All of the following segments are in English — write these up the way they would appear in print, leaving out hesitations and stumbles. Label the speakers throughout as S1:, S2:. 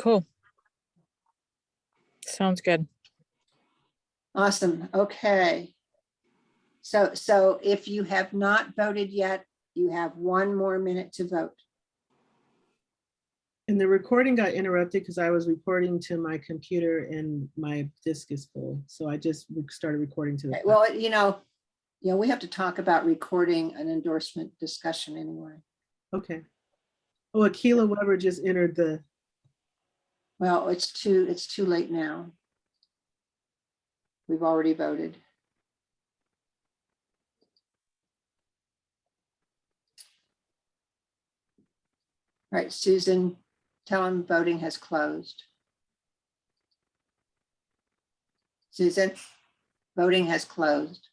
S1: Cool. Sounds good.
S2: Awesome. Okay. So if you have not voted yet, you have 1 more minute to vote.
S3: And the recording got interrupted because I was recording to my computer and my disk is full. So I just started recording to the.
S2: Okay, well, we have to talk about recording an endorsement discussion anyway.
S3: Okay. Oh, Akila Weber just entered the.
S2: Well, it's too late now. We've already voted. All right, Susan, tell him voting has closed. Susan, voting has closed.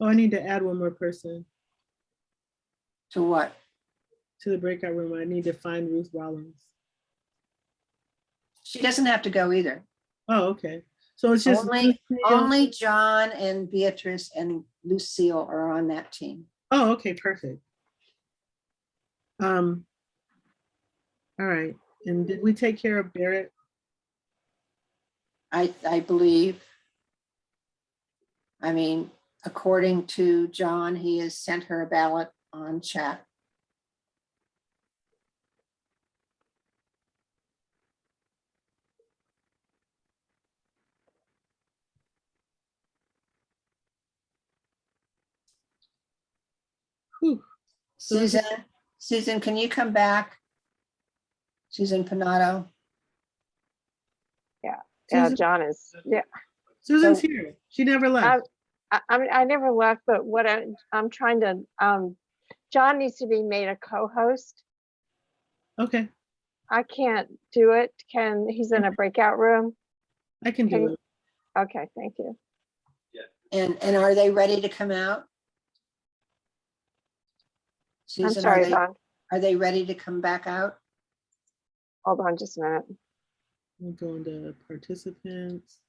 S3: Oh, I need to add one more person
S2: To what?
S3: to the breakout room. I need to find Ruth Rollins.
S2: She doesn't have to go either.
S3: Oh, okay. So it's just
S2: Only John and Beatrice and Lucille are on that team.
S3: Oh, okay, perfect. All right. And did we take care of Barrett?
S2: I believe. I mean, according to John, he has sent her a ballot on chat.
S3: Whew.
S2: Susan, can you come back? Susan Panato.
S4: Yeah,
S3: Susan,
S4: John is, yeah.
S3: Susan's
S2: So-
S3: here. She never left.
S4: I mean, I never left, but what I'm trying to, John needs to be made a co-host.
S3: Okay,
S4: I can't do it. He's in a breakout room.
S3: I can do
S4: Can-
S3: it.
S4: Okay, thank you.
S2: And are they ready to come out?
S4: I'm
S2: Susan,
S4: sorry, Don.
S2: are they ready to come back out?
S4: Hold on just a minute.
S3: We'll go into participants.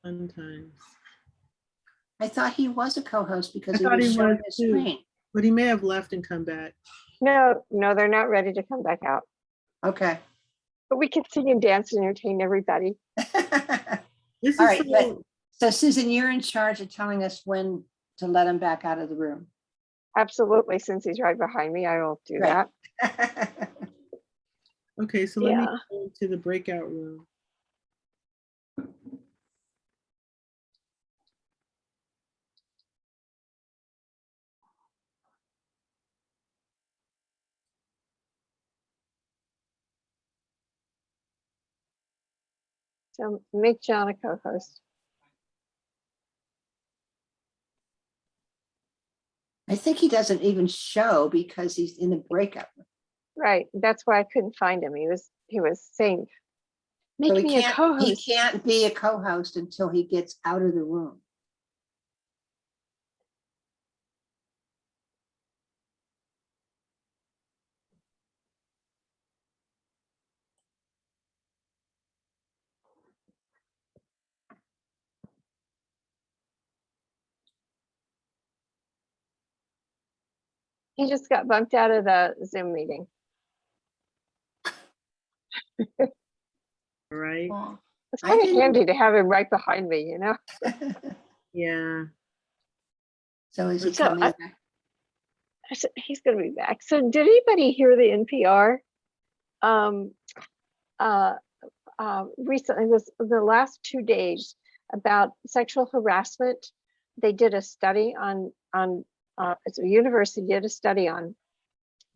S3: Fun times.
S2: I thought he was a co-host because
S3: I
S2: he
S3: thought
S2: was
S3: he
S2: showing
S3: was
S2: his
S3: too.
S2: screen.
S3: But he may have left and come back.
S4: No, they're not ready to come back out.
S2: Okay.
S4: But we can sing and dance and entertain everybody.
S3: This
S2: All
S3: is
S2: right,
S3: so-
S2: so Susan, you're in charge of telling us when to let him back out of the room.
S4: Absolutely, since he's right behind me, I will do
S2: Right.
S4: that.
S3: okay, so let me
S4: Yeah.
S3: go to the breakout room.
S4: So make John a co-host.
S2: I think he doesn't even show because he's in the breakout room.
S4: Right, that's why I couldn't find him. He was saying, make
S2: So
S4: me a
S2: he
S4: co-host.
S2: can't be a co-host until he gets out of the room.
S4: He just got bumped out of the Zoom meeting.
S3: All right.
S2: Oh.
S4: It's
S2: I
S4: kind of
S2: didn't-
S4: handy to have him right behind me, you know?
S3: Yeah.
S2: So is he
S4: So
S2: coming back?
S4: I said, he's gonna be back. So did anybody hear the NPR? Recently, was the last 2 days about sexual harassment. They did a study on it's a university did a study on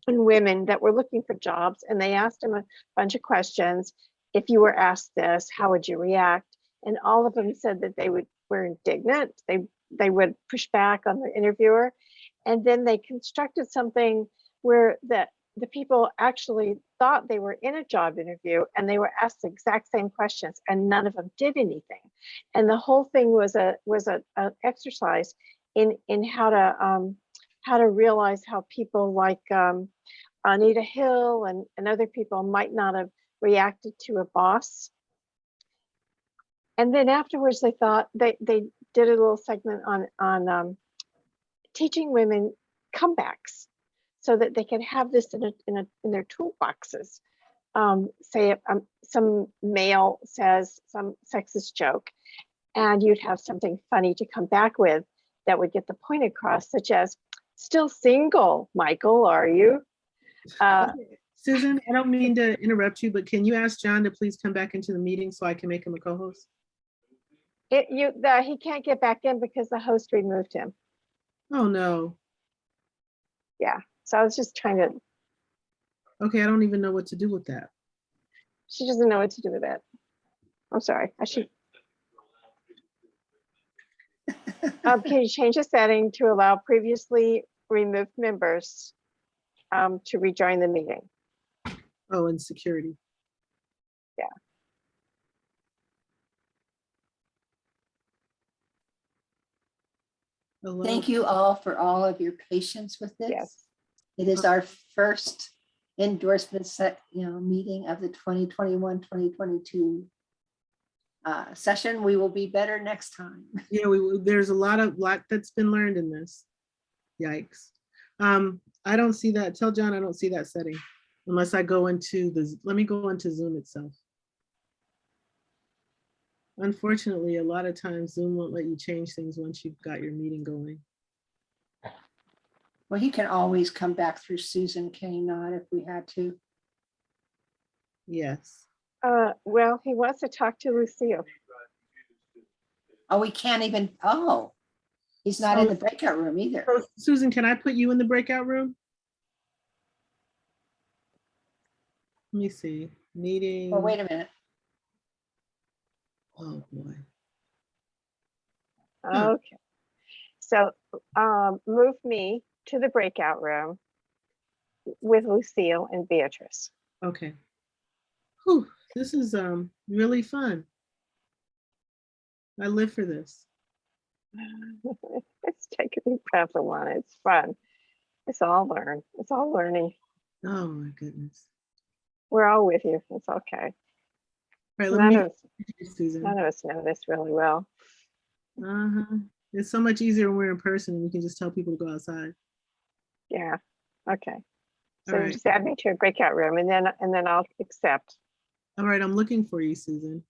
S4: women that were looking for jobs, and they asked them a bunch of questions. If you were asked this, how would you react? And all of them said that were indignant. They would push back on the interviewer, and then they constructed something where the people actually thought they were in a job interview and they were asked the exact same questions and none of them did anything. And the whole thing was an exercise in how to realize how people like Anita Hill and other people might not have reacted to a boss. And then afterwards, they thought they did a little segment on teaching women comebacks so that they could have this in their toolboxes. Say some male says some sexist joke, and you'd have something funny to come back with that would get the point across, such as, "Still single, Michael, are you?"
S3: Susan, I don't mean to interrupt you, but can you ask John to please come back into the meeting so I can make him a co-host?
S4: He can't get back in because the host removed him.
S3: Oh, no.
S4: So I was just trying to,
S3: Okay, I don't even know what to do with that.
S4: she doesn't know what to do with it. I'm sorry, I should. Can you change the setting to allow previously removed members to rejoin the meeting?
S3: Oh, and security.
S4: Yeah.
S3: Hello?
S2: Thank you all for all of your patience with this.
S4: Yes.
S2: It is our first endorsement meeting of the 2021-2022 session. We will be better next time.
S3: Yeah, there's a lot that's been learned in this. Yikes. I don't see that. Tell John I don't see that setting unless I go into let me go into Zoom itself. Unfortunately, a lot of times Zoom won't let you change things once you've got your meeting going.
S2: Well, he can always come back through Susan, can he not, if we had to?
S3: Yes.
S4: Well, he wants to talk to Lucille.
S2: Oh, we can't even, oh, he's not in the breakout room either.
S3: So, Susan, can I put you in the breakout room? Let me see. Meeting.
S2: Well, wait a minute.
S3: Oh, boy.
S4: Okay. So move me to the breakout room with Lucille and Beatrice.
S3: Okay. Whew, this is really fun. I live for this.
S4: Let's take a deep breath of one. It's fun. It's all learn. It's all learning.
S3: Oh my goodness.
S4: We're all with you. It's okay.
S3: All right, let
S4: None
S3: me
S4: of
S3: Susan.
S4: us know this really well.
S3: It's so much easier when we're in person and we can just tell people to go outside.
S4: Yeah. Okay. So
S3: All right.
S4: just add me to a breakout room, and then I'll accept.
S3: All right, I'm looking for you, Susan.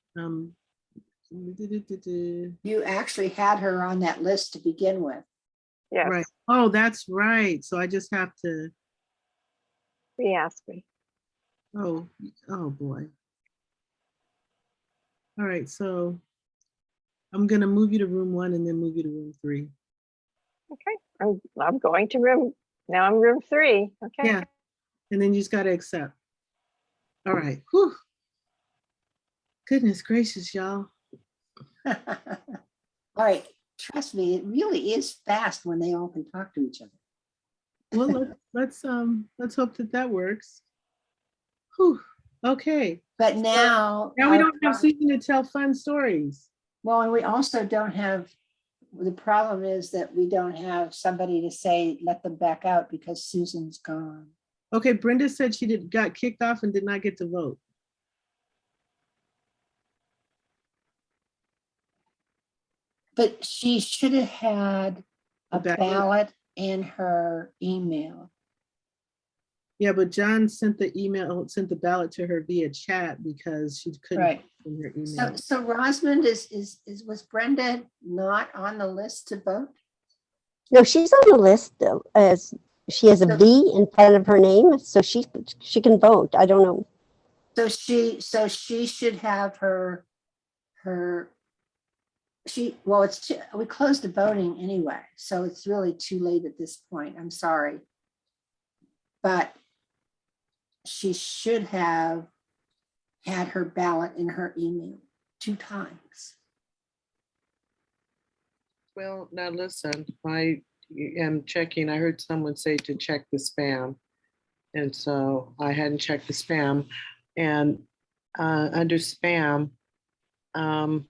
S2: You actually had her on that list to begin with.
S4: Yes.
S3: Right. Oh, that's right. So I just have to.
S4: He asked me.
S3: Oh boy. All right, so I'm gonna move you to room 1 and then move you to room 3.
S4: Okay. I'm going to room. Now I'm room 3. Okay.
S3: Yeah, and then you just gotta accept. All right. Whew. Goodness gracious, y'all.
S2: All right, trust me, it really is fast when they all can talk to each other.
S3: Well, let's hope that works. Whew. Okay.
S2: But now.
S3: Now we don't have Susan to tell fun stories.
S2: Well, and we also don't have, the problem is that we don't have somebody to say, let them back out because Susan's gone.
S3: Okay, Brenda said she got kicked off and did not get to vote.
S2: But she should have had a ballot in her email.
S3: Yeah, but John sent the ballot to her via chat because she couldn't.
S2: Right.
S3: In her email.
S2: So Rosamond was Brenda not on the list to vote?
S1: No, she's on the list as she has a B in front of her name, so she can vote. I don't know.
S2: So she should have we closed the voting anyway, so it's really too late at this point. I'm sorry. But she should have had her ballot in her email 2 times.
S5: Well, now listen, I am checking. I heard someone say to check the spam. And so I hadn't checked the spam. And under spam, I'm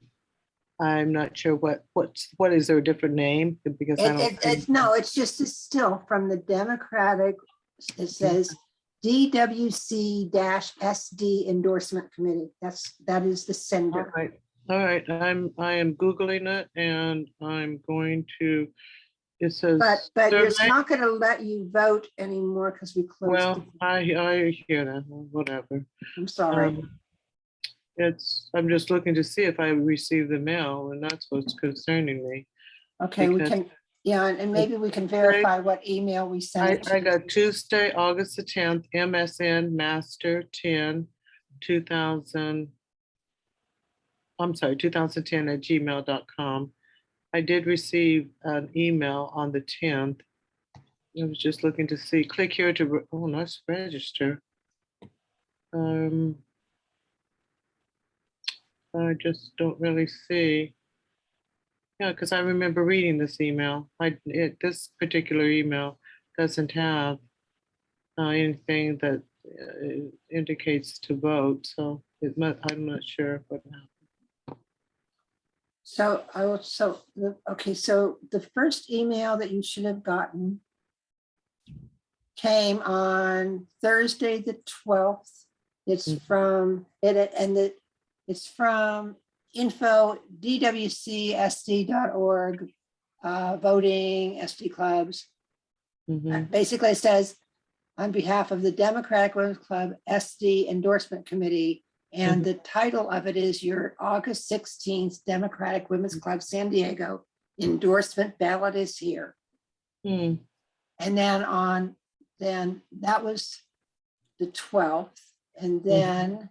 S5: not sure what is there a differd name? Because I don't.
S2: No, it's just still from the Democratic, it says DWC-SD endorsement committee. That is the sender.
S5: All right. All right, I am Googling it and I'm going to, it says.
S2: But it's
S5: survey.
S2: not gonna let you vote anymore because we closed.
S5: Well,
S2: the-
S5: I hear that, whatever.
S2: I'm sorry.
S5: I'm just looking to see if I received the mail, and that's what's concerning me.
S2: Okay, we
S5: because-
S2: can, yeah, and maybe we can verify what email we sent. it
S5: I
S2: to.
S5: got Tuesday, August the 10th, MSN Master 10, 2000. I'm sorry, 2010 at gmail.com. I did receive an email on the 10th. I was just looking to see, click here to, oh, let's register. I just don't really see. Yeah, because I remember reading this email. This particular email doesn't have anything that indicates to vote, so I'm not sure what happened.
S2: So I will, okay, so the first email that you should have gotten came on Thursday, the 12th. It's
S5: Mhm.
S2: from it's from info dwcsd.org, voting, SD clubs.
S5: Mhm.
S2: Basically, it says, on behalf of the Democratic Women's Club SD Endorsement Committee, and
S5: Mhm.
S2: the title of it is your August 16th Democratic Women's Club San Diego endorsement ballot is here.
S5: Hmm.
S2: And then that was the 12th. And then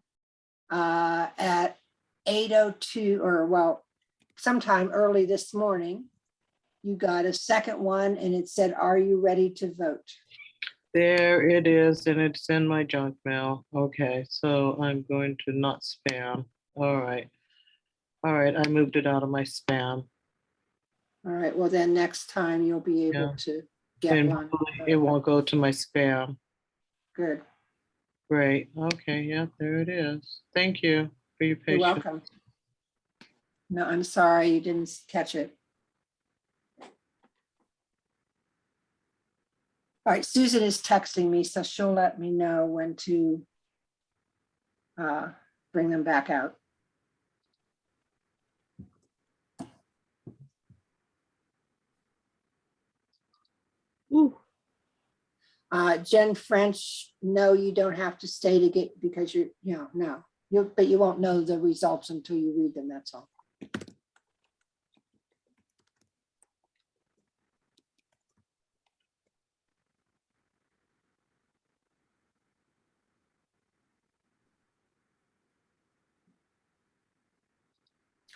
S2: at 8:02, or well, sometime early this morning, you got a second one and it said, "Are you ready to vote?"
S5: There it is, and it's in my junk mail. Okay, so I'm going to not spam. All right. All right, I moved it out of my spam.
S2: All right, well then next time you'll be able
S5: Yeah.
S2: to get
S5: And
S2: one.
S5: hopefully it won't go to my spam.
S2: Good,
S5: Great. Okay, yeah, there it is. Thank you for your
S2: you're
S5: patience.
S2: welcome. No, I'm sorry you didn't catch it. All right, Susan is texting me, so she'll let me know when to bring them back out.
S3: Ooh,
S2: Jen French, no, you don't have to stay to get, because no, but you won't know the results until you read them, that's all.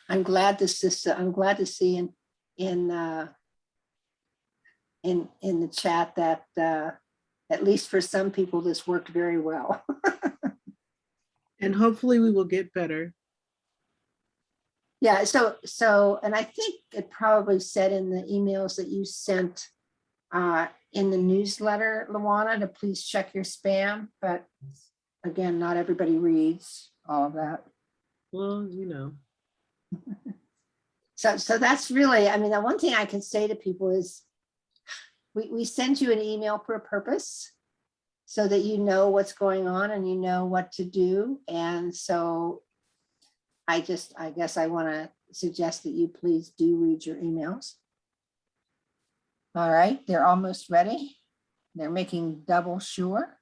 S2: I'm glad the system, I'm glad to see in the chat that at least for some people, this worked very well.
S3: and hopefully we will get better.
S2: Yeah, so, and I think it probably said in the emails that you sent in the newsletter, Luana, to please check your spam, but again, not everybody reads all of that.
S3: Well, you know.
S2: So that's really, I mean, the one thing I can say to people is we send you an email for a purpose so that you know what's going on and you know what to do. And so I guess I want to suggest that you please do read your emails. All right, they're almost ready. They're making double sure.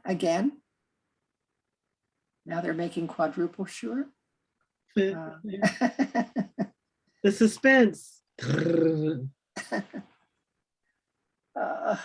S2: Again. Now they're making quadruple sure. Uh,
S3: The suspense.
S2: uh,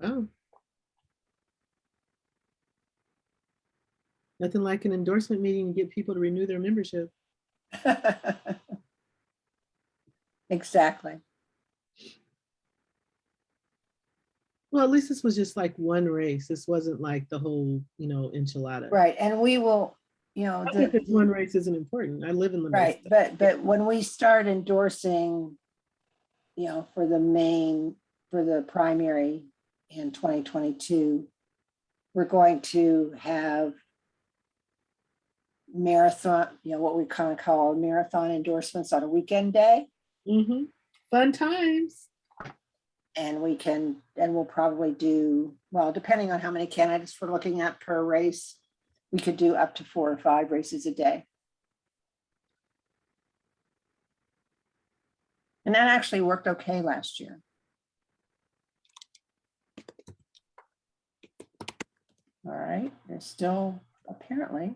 S3: Oh. Nothing like an endorsement meeting to get people to renew their membership.
S2: Exactly.
S3: Well, at least this was just like one race. This wasn't like the whole, enchilada.
S2: Right, and we will,
S3: Not that this one race isn't important. I live in the
S2: right, but when we start endorsing, for the primary in 2022, we're going to have marathon, what we kind of call marathon endorsements on a weekend day.
S3: Mm-hmm. Fun times.
S2: And we'll probably do, well, depending on how many candidates we're looking at per race, we could do up to 4 or 5 races a day. And that actually worked okay last year. All right, there's still apparently.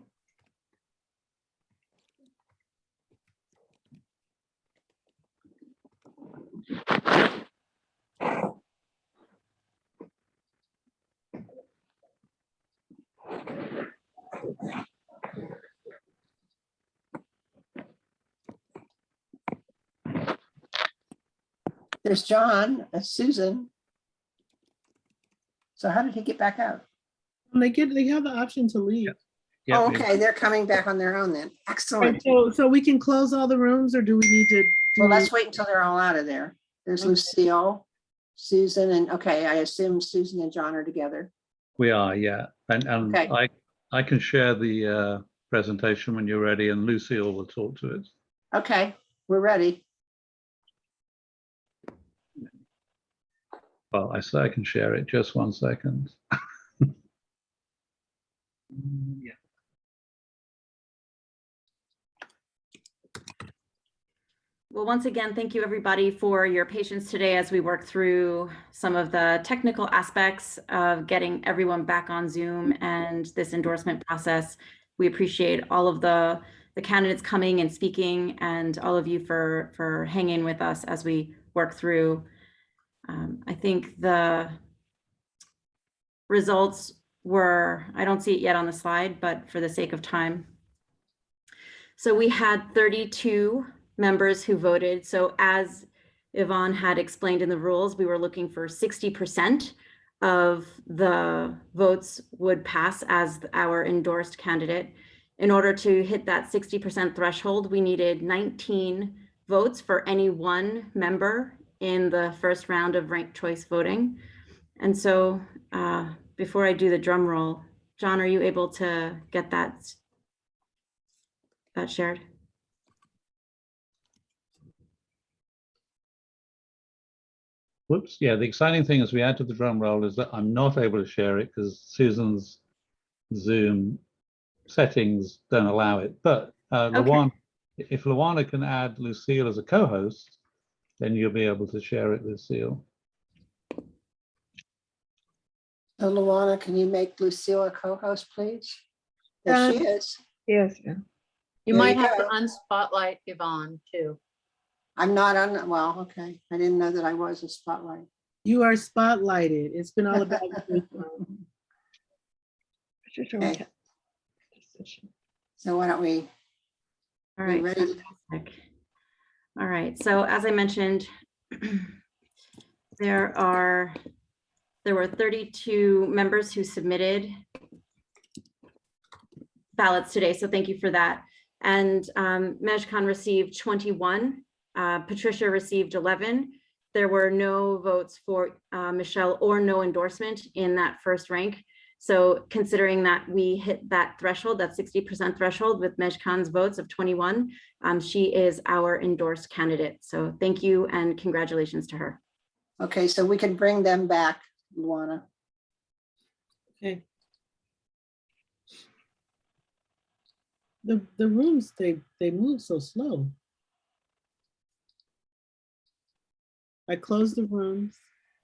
S2: There's John, Susan. So how did he get back out?
S3: They have the option to leave.
S6: Yeah,
S2: Oh, okay, they're coming back on their own then. Excellent.
S3: So we can close all the rooms, or do we need to?
S2: Well, let's wait until they're all out of there. There's
S3: Okay.
S2: Lucille, Susan, and okay, I assume Susan and John are together.
S6: we are, yeah. And
S2: Okay.
S6: I can share the presentation when you're ready, and Lucille will talk to it.
S2: Okay, we're ready.
S6: Well, I say I can share it. Just 1 second. Yeah.
S7: Well, once again, thank you everybody for your patience today as we work through some of the technical aspects of getting everyone back on Zoom and this endorsement process. We appreciate all of the candidates coming and speaking, and all of you for hanging with us as we work through. I think the results were, I don't see it yet on the slide, but for the sake of time. So we had 32 members who voted. So as Yvonne had explained in the rules, we were looking for 60% of the votes would pass as our endorsed candidate. In order to hit that 60% threshold, we needed 19 votes for any one member in the first round of ranked choice voting. And so before I do the drum roll, John, are you able to get that shared?
S6: Whoops. Yeah, the exciting thing as we add to the drum roll is that I'm not able to share it because Susan's Zoom settings don't allow it. But Luana, if Luana can add Lucille as a co-host, then you'll be able to share it, Lucille.
S2: So Luana, can you make Lucille a co-host, please? There she is.
S3: Yes. Yeah.
S8: You
S2: There
S8: might
S2: you
S8: have to
S2: go.
S8: unspotlight Yvonne too.
S2: I'm not on, well, okay. I didn't know that I was a spotlight.
S3: You are spotlighted. It's been all about you.
S2: Okay. So why don't we,
S7: All
S2: be
S7: right.
S2: ready?
S7: Fantastic. All right. So as I mentioned, there were 32 members who submitted ballots today. So thank you for that. And Mejkan received 21. Patricia received 11. There were no votes for Michelle or no endorsement in that first rank. So considering that we hit that threshold, that 60% threshold with Mejkan's votes of 21, she is our endorsed candidate. So thank you and congratulations to her.
S2: Okay, so we can bring them back, Luana.
S3: Okay. The rooms, they move so slow. I closed the rooms.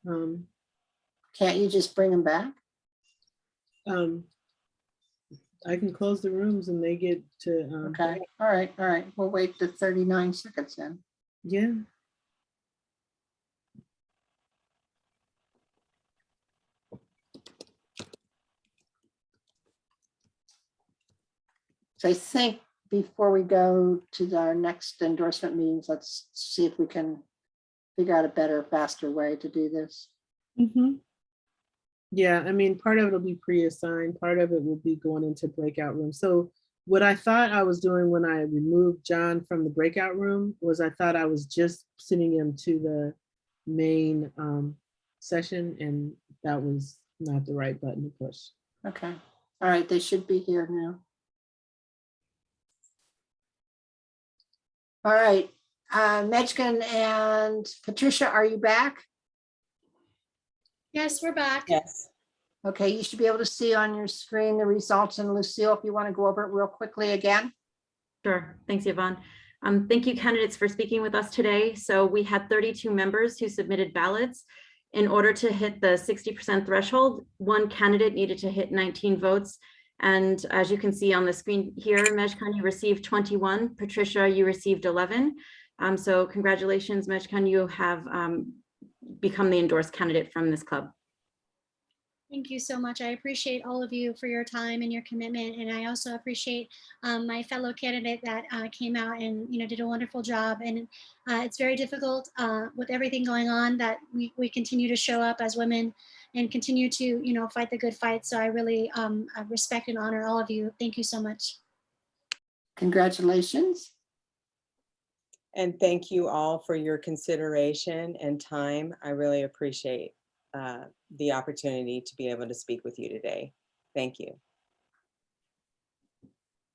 S2: Can't you just bring them back?
S3: I can close the rooms and they get to.
S2: Okay, all right. We'll wait the 39 seconds then.
S3: Yeah.
S2: So I think before we go to our next endorsement meetings, let's see if we can figure out a better, faster way to do this.
S3: Yeah, I mean, part of it will be pre-assigned, part of it will be going into breakout rooms. So what I thought I was doing when I removed John from the breakout room was I thought I was just sending him to the main session, and that was not the right button to push.
S2: Okay, all right, they should be here now. All right, Mechkin and Patricia, are you back?
S9: Yes, we're back.
S10: Yes.
S2: Okay, you should be able to see on your screen the results. And Lucille, if you want to go over it real quickly again.
S7: Sure. Thanks, Yvonne. Thank you, candidates, for speaking with us today. So we had 32 members who submitted ballots. In order to hit the 60% threshold, one candidate needed to hit 19 votes. And as you can see on the screen here, Mechkin, you received 21. Patricia, you received 11. So congratulations, Mechkin, you have become the endorsed candidate from this club.
S9: Thank you so much. I appreciate all of you for your time and your commitment. And I also appreciate my fellow candidate that came out and did a wonderful job. And it's very difficult with everything going on that we continue to show up as women and continue to fight the good fight. So I really respect and honor all of you. Thank you so much.
S2: Congratulations.
S10: And thank you all for your consideration and time. I really appreciate the opportunity to be able to speak with you today. Thank you.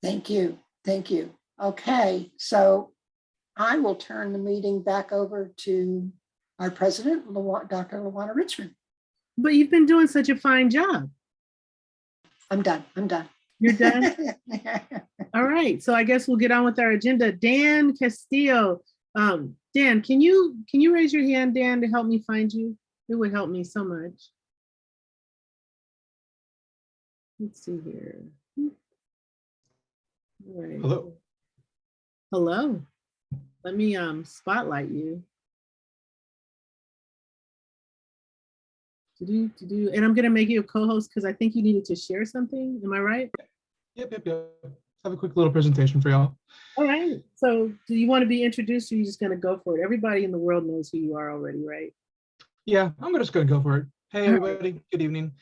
S2: Thank you. Thank you. Okay, so I will turn the meeting back over to our president, Dr. LaWanda Richmond.
S3: But you've been doing such a fine job.
S2: I'm done. I'm done.
S3: You're done? All right, so I guess we'll get on with our agenda. Dan Castillo. Dan, can you raise your hand, Dan, to help me find you? It would help me so much. Let's see here. All right.
S11: Hello.
S3: Hello. Let me spotlight you. And I'm gonna make you a co-host because I think you needed to share something. Am I right?
S11: Yep. Have a quick little presentation for y'all.
S3: All right. So do you want to be introduced, or are you just gonna go for it? Everybody in the world knows who you are already, right?
S11: Yeah, I'm just going to go for it. Hey, everybody. Good evening.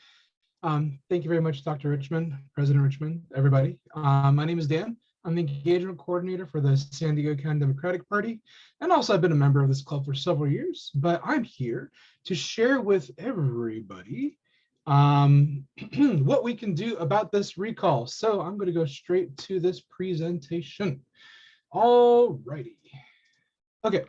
S11: Thank you very much, Dr. Richmond, President Richmond, everybody. My name is Dan. I'm the engagement coordinator for the San Diego County Democratic Party. And also I've been a member of this club for several years, but I'm here to share with everybody what we can do about this recall. So I'm going to go straight to this presentation. All righty. Okay.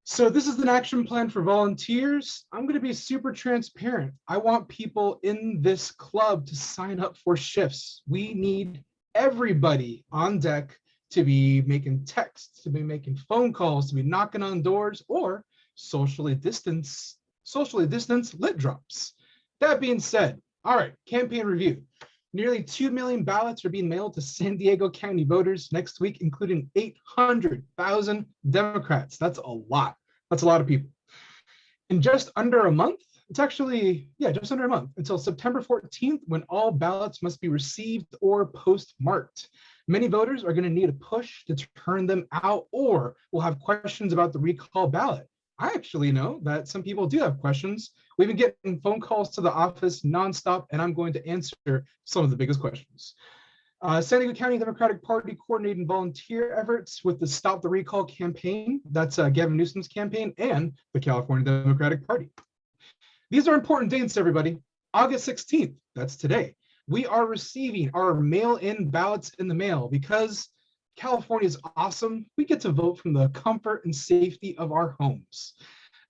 S11: So this is an action plan for volunteers. I'm going to be super transparent. I want people in this club to sign up for shifts. We need everybody on deck to be making texts, to be making phone calls, to be knocking on doors, or socially distanced lit drops. That being said, all right, campaign review. Nearly 2 million ballots are being mailed to San Diego County voters next week, including 800,000 Democrats. That's a lot. That's a lot of people. In just under a month, it's actually, just under a month, until September 14th, when all ballots must be received or postmarked. Many voters are going to need a push to turn them out, or will have questions about the recall ballot. I actually know that some people do have questions. We've been getting phone calls to the office nonstop, and I'm going to answer some of the biggest questions. San Diego County Democratic Party coordinating volunteer efforts with the Stop the Recall campaign. That's Gavin Newsom's campaign, and the California Democratic Party. These are important dates, everybody. August 16th, that's today. We are receiving our mail-in ballots in the mail because California is awesome. We get to vote from the comfort and safety of our homes.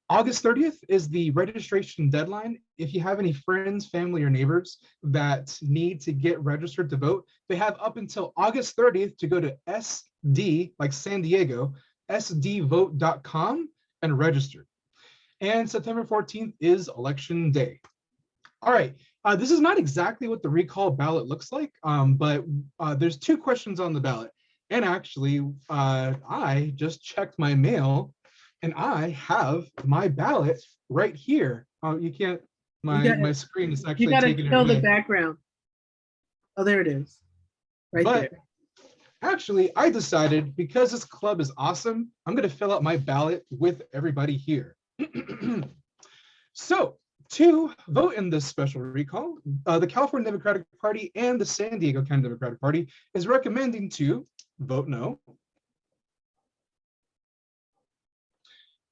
S11: August 30th is the registration deadline. If you have any friends, family, or neighbors that need to get registered to vote, they have up until August 30th to go to SD, like San Diego, sdvote.com and register. And September 14th is election day. All right, this is not exactly what the recall ballot looks like, but there's 2 questions on the ballot. And actually, I just checked my mail and I have my ballot right here. You can't, my screen is actually
S3: you gotta
S11: taking it
S3: show
S11: away.
S3: the background. Oh, there it is. Right
S11: But
S3: there.
S11: actually, I decided because this club is awesome, I'm going to fill out my ballot with everybody here. So to vote in this special recall, the California Democratic Party and the San Diego County Democratic Party is recommending to vote no.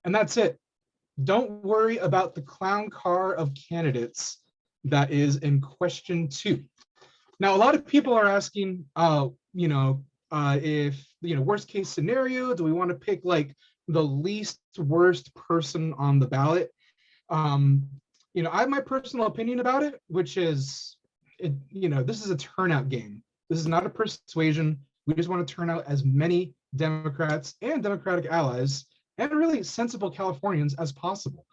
S11: And that's it. Don't worry about the clown car of candidates that is in question 2. Now, a lot of people are asking, if, worst case scenario, do we want to pick like the least worst person on the ballot? I have my personal opinion about it, which is, this is a turnout game. This is not a persuasion. We just want to turn out as many Democrats and Democratic allies and really sensible Californians as possible.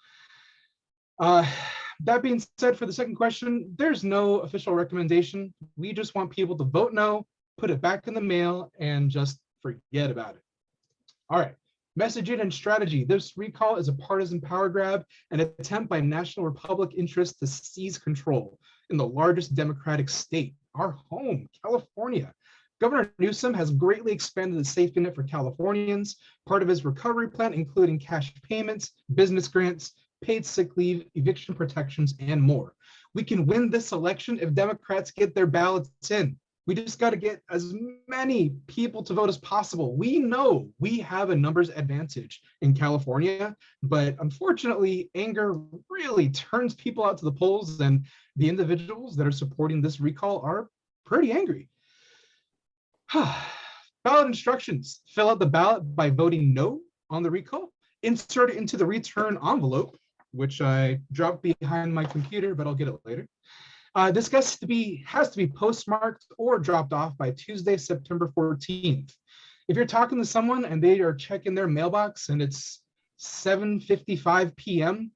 S11: That being said, for the second question, there's no official recommendation. We just want people to vote no, put it back in the mail, and just forget about it. All right. Messaging and strategy. This recall is a partisan power grab, an attempt by National Republic interests to seize control in the largest Democratic state, our home, California. Governor Newsom has greatly expanded the safety net for Californians, part of his recovery plan, including cash payments, business grants, paid sick leave, eviction protections, and more. We can win this election if Democrats get their ballots in. We just got to get as many people to vote as possible. We know we have a numbers advantage in California, but unfortunately, anger really turns people out to the polls, and the individuals that are supporting this recall are pretty angry. Ballot instructions. Fill out the ballot by voting no on the recall. Insert it into the return envelope, which I dropped behind my computer, but I'll get it later. This has to be postmarked or dropped off by Tuesday, September 14th. If you're talking to someone and they are checking their mailbox and it's 7:55 p.m.,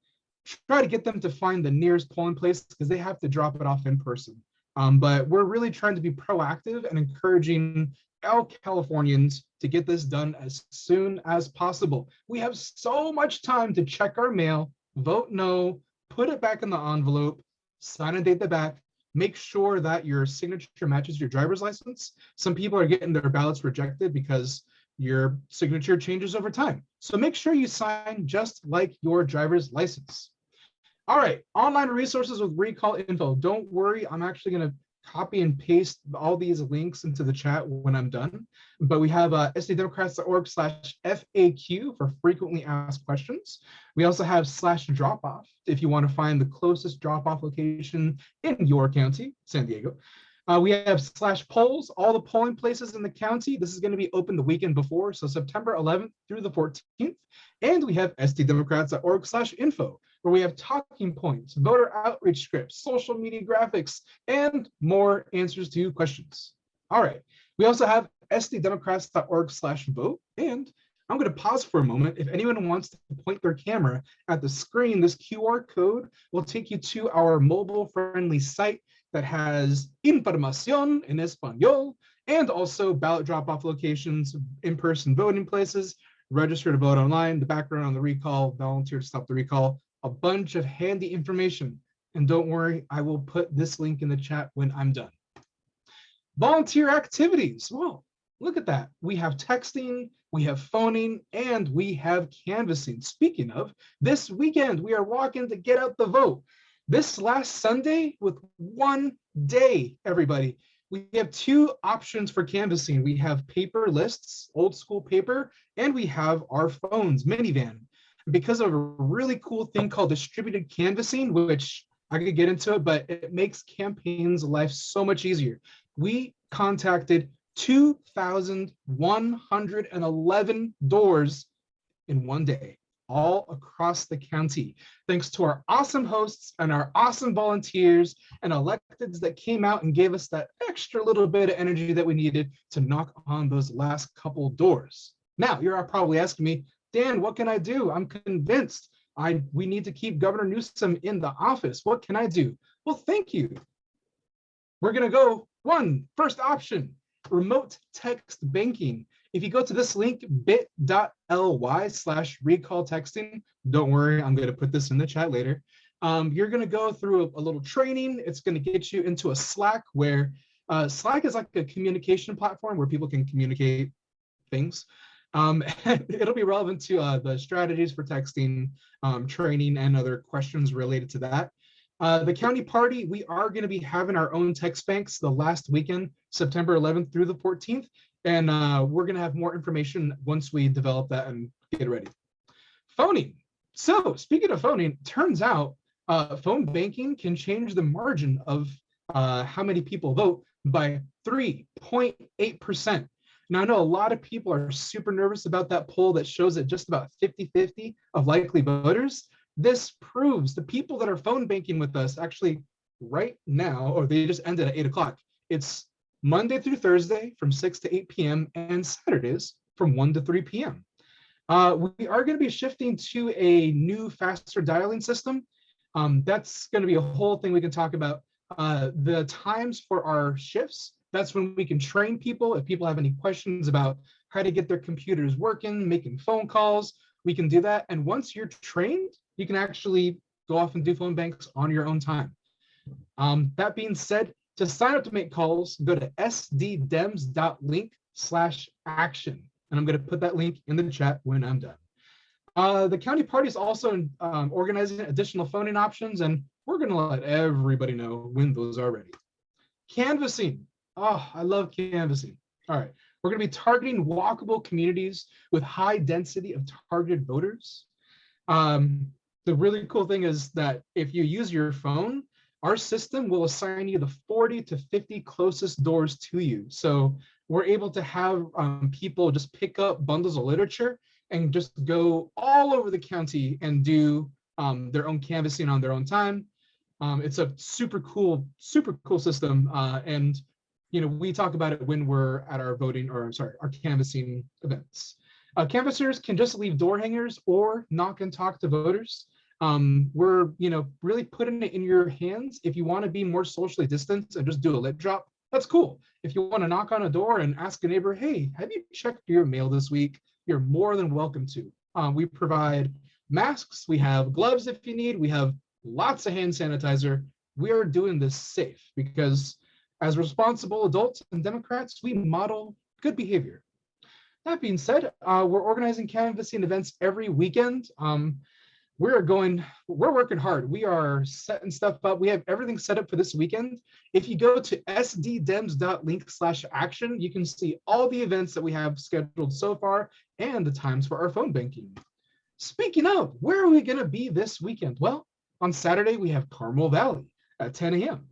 S11: try to get them to find the nearest polling place because they have to drop it off in person. But we're really trying to be proactive and encouraging all Californians to get this done as soon as possible. We have so much time to check our mail, vote no, put it back in the envelope, sign and date the back, make sure that your signature matches your driver's license. Some people are getting their ballots rejected because your signature changes over time. So make sure you sign just like your driver's license. All right, online resources with recall info. Don't worry, I'm actually going to copy and paste all these links into the chat when I'm done. But we have sddemocrats.org/FAQ for frequently asked questions. We also have /dropoff if you want to find the closest drop-off location in your county, San Diego. We have /polls, all the polling places in the county. This is going to be open the weekend before, so September 11th through the 14th. And we have sddemocrats.org/info, where we have talking points, voter outreach scripts, social media graphics, and more answers to questions. All right. We also have sddemocrats.org/vote. And I'm going to pause for a moment. If anyone wants to point their camera at the screen, this QR code will take you to our mobile-friendly site that has información en español and also ballot drop-off locations, in-person voting places, register to vote online, the background on the recall, volunteer to stop the recall, a bunch of handy information. And don't worry, I will put this link in the chat when I'm done. Volunteer activities. Well, look at that. We have texting, we have phoning, and we have canvassing. Speaking of, this weekend, we are walking to get out the vote. This last Sunday, with 1 day, everybody, we have 2 options for canvassing. We have paper lists, old school paper, and we have our phones, minivan. Because of a really cool thing called distributed canvassing, which I could get into it, but it makes campaigns' life so much easier. We contacted 2,111 doors in 1 day, all across the county, thanks to our awesome hosts and our awesome volunteers and electeds that came out and gave us that extra little bit of energy that we needed to knock on those last couple doors. Now, you're probably asking me, Dan, what can I do? I'm convinced we need to keep Governor Newsom in the office. What can I do? Well, thank you. We're going to go first option, remote text banking. If you go to this link, bit.ly/recall texting, don't worry, I'm going to put this in the chat later. You're going to go through a little training. It's going to get you into a Slack where Slack is like a communication platform where people can communicate things. It'll be relevant to the strategies for texting, training, and other questions related to that. The county party, we are going to be having our own text banks the last weekend, September 11th through the 14th. And we're going to have more information once we develop that and get ready. Phoning. So speaking of phoning, turns out phone banking can change the margin of how many people vote by 3.8%. Now, I know a lot of people are super nervous about that poll that shows that just about 50-50 of likely voters. This proves the people that are phone banking with us actually right now, or they just ended at 8 o'clock. It's Monday through Thursday from 6 to 8 p.m. and Saturdays from 1 to 3 p.m. We are going to be shifting to a new faster dialing system. That's going to be a whole thing we can talk about. The times for our shifts, that's when we can train people. If people have any questions about how to get their computers working, making phone calls, we can do that. And once you're trained, you can actually go off and do phone banks on your own time. That being said, to sign up to make calls, go to sddems.link/action. And I'm going to put that link in the chat when I'm done. The county party is also organizing additional phoning options, and we're going to let everybody know when those are ready. Canvassing. Oh, I love canvassing. All right. We're going to be targeting walkable communities with high density of targeted voters. The really cool thing is that if you use your phone, our system will assign you the 40 to 50 closest doors to you. So we're able to have people just pick up bundles of literature and just go all over the county and do their own canvassing on their own time. It's a super cool system. And, you know, we talk about it when we're at our voting, or I'm sorry, our canvassing events. Canvassers can just leave door hangers or knock and talk to voters. We're, you know, really putting it in your hands. If you want to be more socially distanced and just do a lip drop, that's cool. If you want to knock on a door and ask a neighbor, hey, have you checked your mail this week? You're more than welcome to. We provide masks. We have gloves if you need. We have lots of hand sanitizer. We are doing this safe because as responsible adults and Democrats, we model good behavior. That being said, we're organizing canvassing events every weekend. We're working hard. We are setting stuff up. We have everything set up for this weekend. If you go to sddems.link/action, you can see all the events that we have scheduled so far and the times for our phone banking. Speaking of, where are we going to be this weekend? Well, on Saturday, we have Carmel Valley at 10 a.m.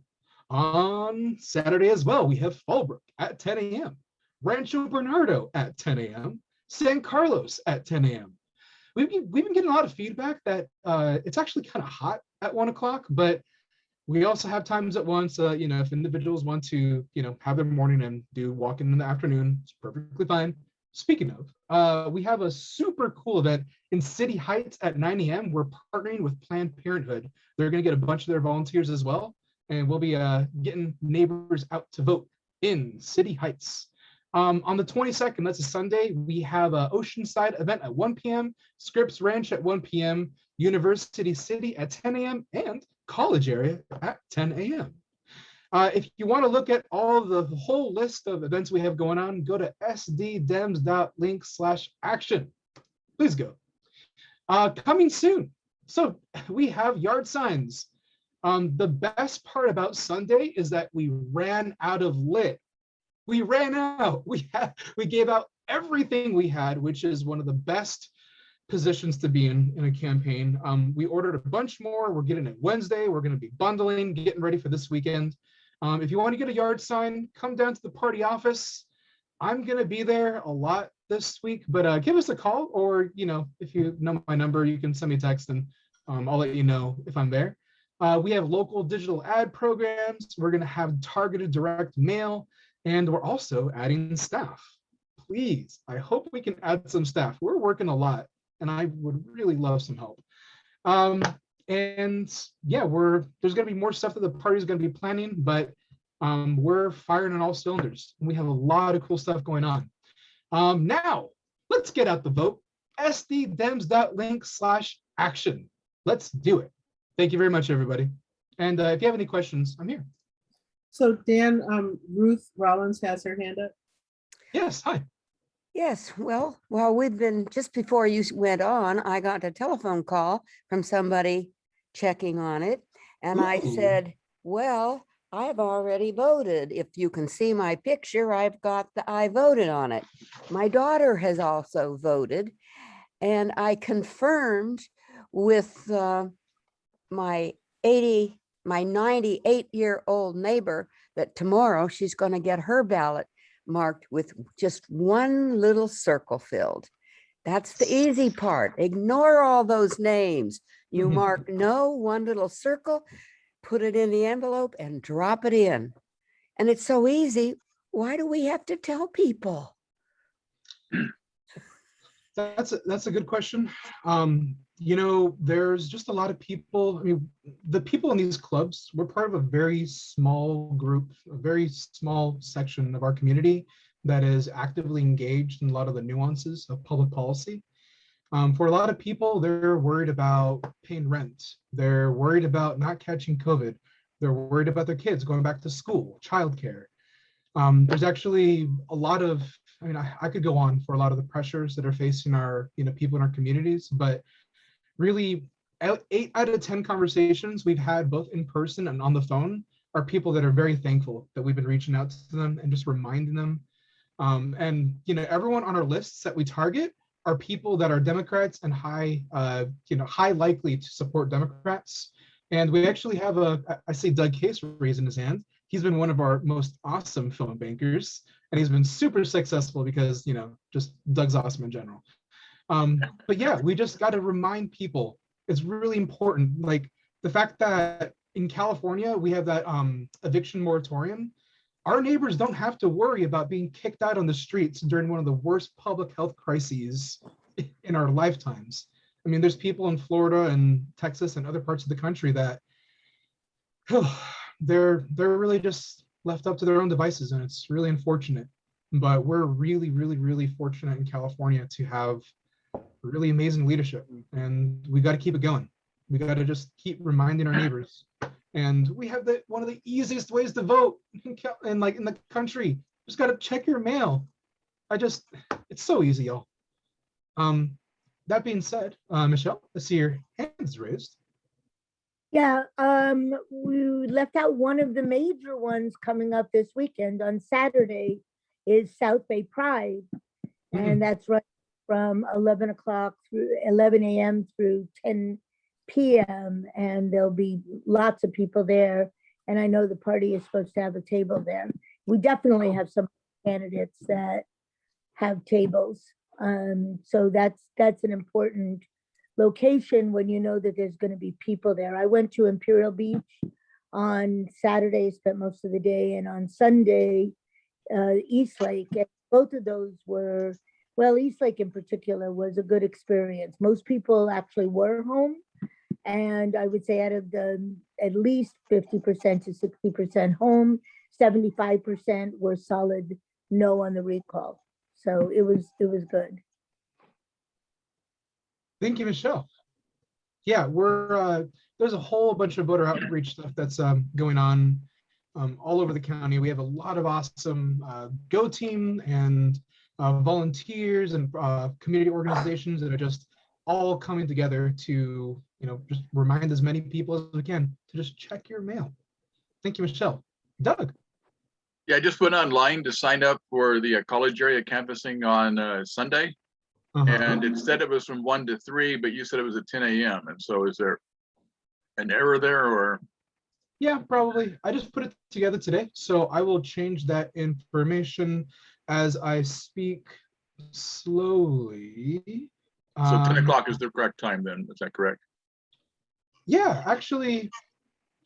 S11: On Saturday as well, we have Fallbrook at 10 a.m. Rancho Bernardo at 10 a.m. San Carlos at 10 a.m. We've been getting a lot of feedback that it's actually kind of hot at 1 o'clock, but we also have times at 1. So, you know, if individuals want to, you know, have their morning and do walking in the afternoon, it's perfectly fine. Speaking of, we have a super cool event in City Heights at 9 a.m. We're partnering with Planned Parenthood. They're going to get a bunch of their volunteers as well. And we'll be getting neighbors out to vote in City Heights. On the 22nd, that's a Sunday, we have an Oceanside event at 1 p.m., Scripps Ranch at 1 p.m., University City at 10 a.m., and College Area at 10 a.m. If you want to look at all the whole list of events we have going on, go to sddems.link/action. Please go. Coming soon. So we have yard signs. The best part about Sunday is that we ran out of lit. We ran out. We gave out everything we had, which is one of the best positions to be in a campaign. We ordered a bunch more. We're getting it Wednesday. We're going to be bundling, getting ready for this weekend. If you want to get a yard sign, come down to the party office. I'm going to be there a lot this week, but give us a call, or, you know, if you know my number, you can send me a text and I'll let you know if I'm there. We have local digital ad programs. We're going to have targeted direct mail. And we're also adding staff. Please, I hope we can add some staff. We're working a lot, and I would really love some help. And yeah, there's going to be more stuff that the party is going to be planning, but we're firing on all cylinders. We have a lot of cool stuff going on. Now, let's get out the vote. sddems.link/action. Let's do it. Thank you very much, everybody. And if you have any questions, I'm here.
S3: So Dan, Ruth Rollins has her hand up.
S11: Yes, hi.
S12: Yes, well, while we've been, just before you went on, I got a telephone call from somebody checking on it. And I
S11: Ooh.
S12: said, well, I've already voted. If you can see my picture, I've got I voted on it. My daughter has also voted. And I confirmed with my 98-year-old neighbor that tomorrow she's going to get her ballot marked with just one little circle filled. That's the easy part. Ignore all those names. You mark no, one little circle, put it in the envelope and drop it in. And it's so easy. Why do we have to tell people?
S11: That's a good question. You know, there's just a lot of people. I mean, the people in these clubs, we're part of a very small group, a very small section of our community that is actively engaged in a lot of the nuances of public policy. For a lot of people, they're worried about paying rent. They're worried about not catching COVID. They're worried about their kids going back to school, childcare. There's actually a lot of, I mean, I could go on for a lot of the pressures that are facing our, people in our communities, but really 8 out of 10 conversations we've had both in person and on the phone are people that are very thankful that we've been reaching out to them and just reminding them. And, everyone on our lists that we target are people that are Democrats and high likely to support Democrats. And we actually have I see Doug Case raising his hand. He's been one of our most awesome phone bankers, and he's been super successful because, just Doug's awesome in general. But yeah, we just got to remind people, it's really important. Like the fact that in California, we have that eviction moratorium. Our neighbors don't have to worry about being kicked out on the streets during one of the worst public health crises in our lifetimes. I mean, there's people in Florida and Texas and other parts of the country that they're really just left up to their own devices, and it's really unfortunate. But we're really, really, really fortunate in California to have really amazing leadership, and we got to keep it going. We got to just keep reminding our neighbors. And we have one of the easiest ways to vote in the country. Just got to check your mail. It's so easy, y'all. That being said, Michelle, I see your hands raised.
S13: Yeah, we left out one of the major ones coming up this weekend. On Saturday is South Bay Pride, and that's right from 11 a.m. through 10 p.m. and there'll be lots of people there. And I know the party is supposed to have a table there. We definitely have some candidates that have tables. So that's an important location when you know that there's going to be people there. I went to Imperial Beach on Saturday, spent most of the day, and on Sunday, East Lake. And both of those were, well, East Lake in particular was a good experience. Most people actually were home. And I would say out of the at least 50% to 60% home, 75% were solid no on the recall. So it was good.
S11: Thank you, Michelle. Yeah, there's a whole bunch of voter outreach stuff that's going on all over the county. We have a lot of awesome Go Team and volunteers and community organizations that are just all coming together to just remind as many people as we can to just check your mail. Thank you, Michelle. Doug.
S14: Yeah, I just went online to sign up for the college area canvassing on Sunday. And it said it was from 1 to 3, but you said it was at 10 a.m. And so is there an error there or?
S11: Yeah, probably. I just put it together today. So I will change that information as I speak slowly.
S14: So 10 o'clock is the correct time then, is that correct?
S11: Yeah, actually,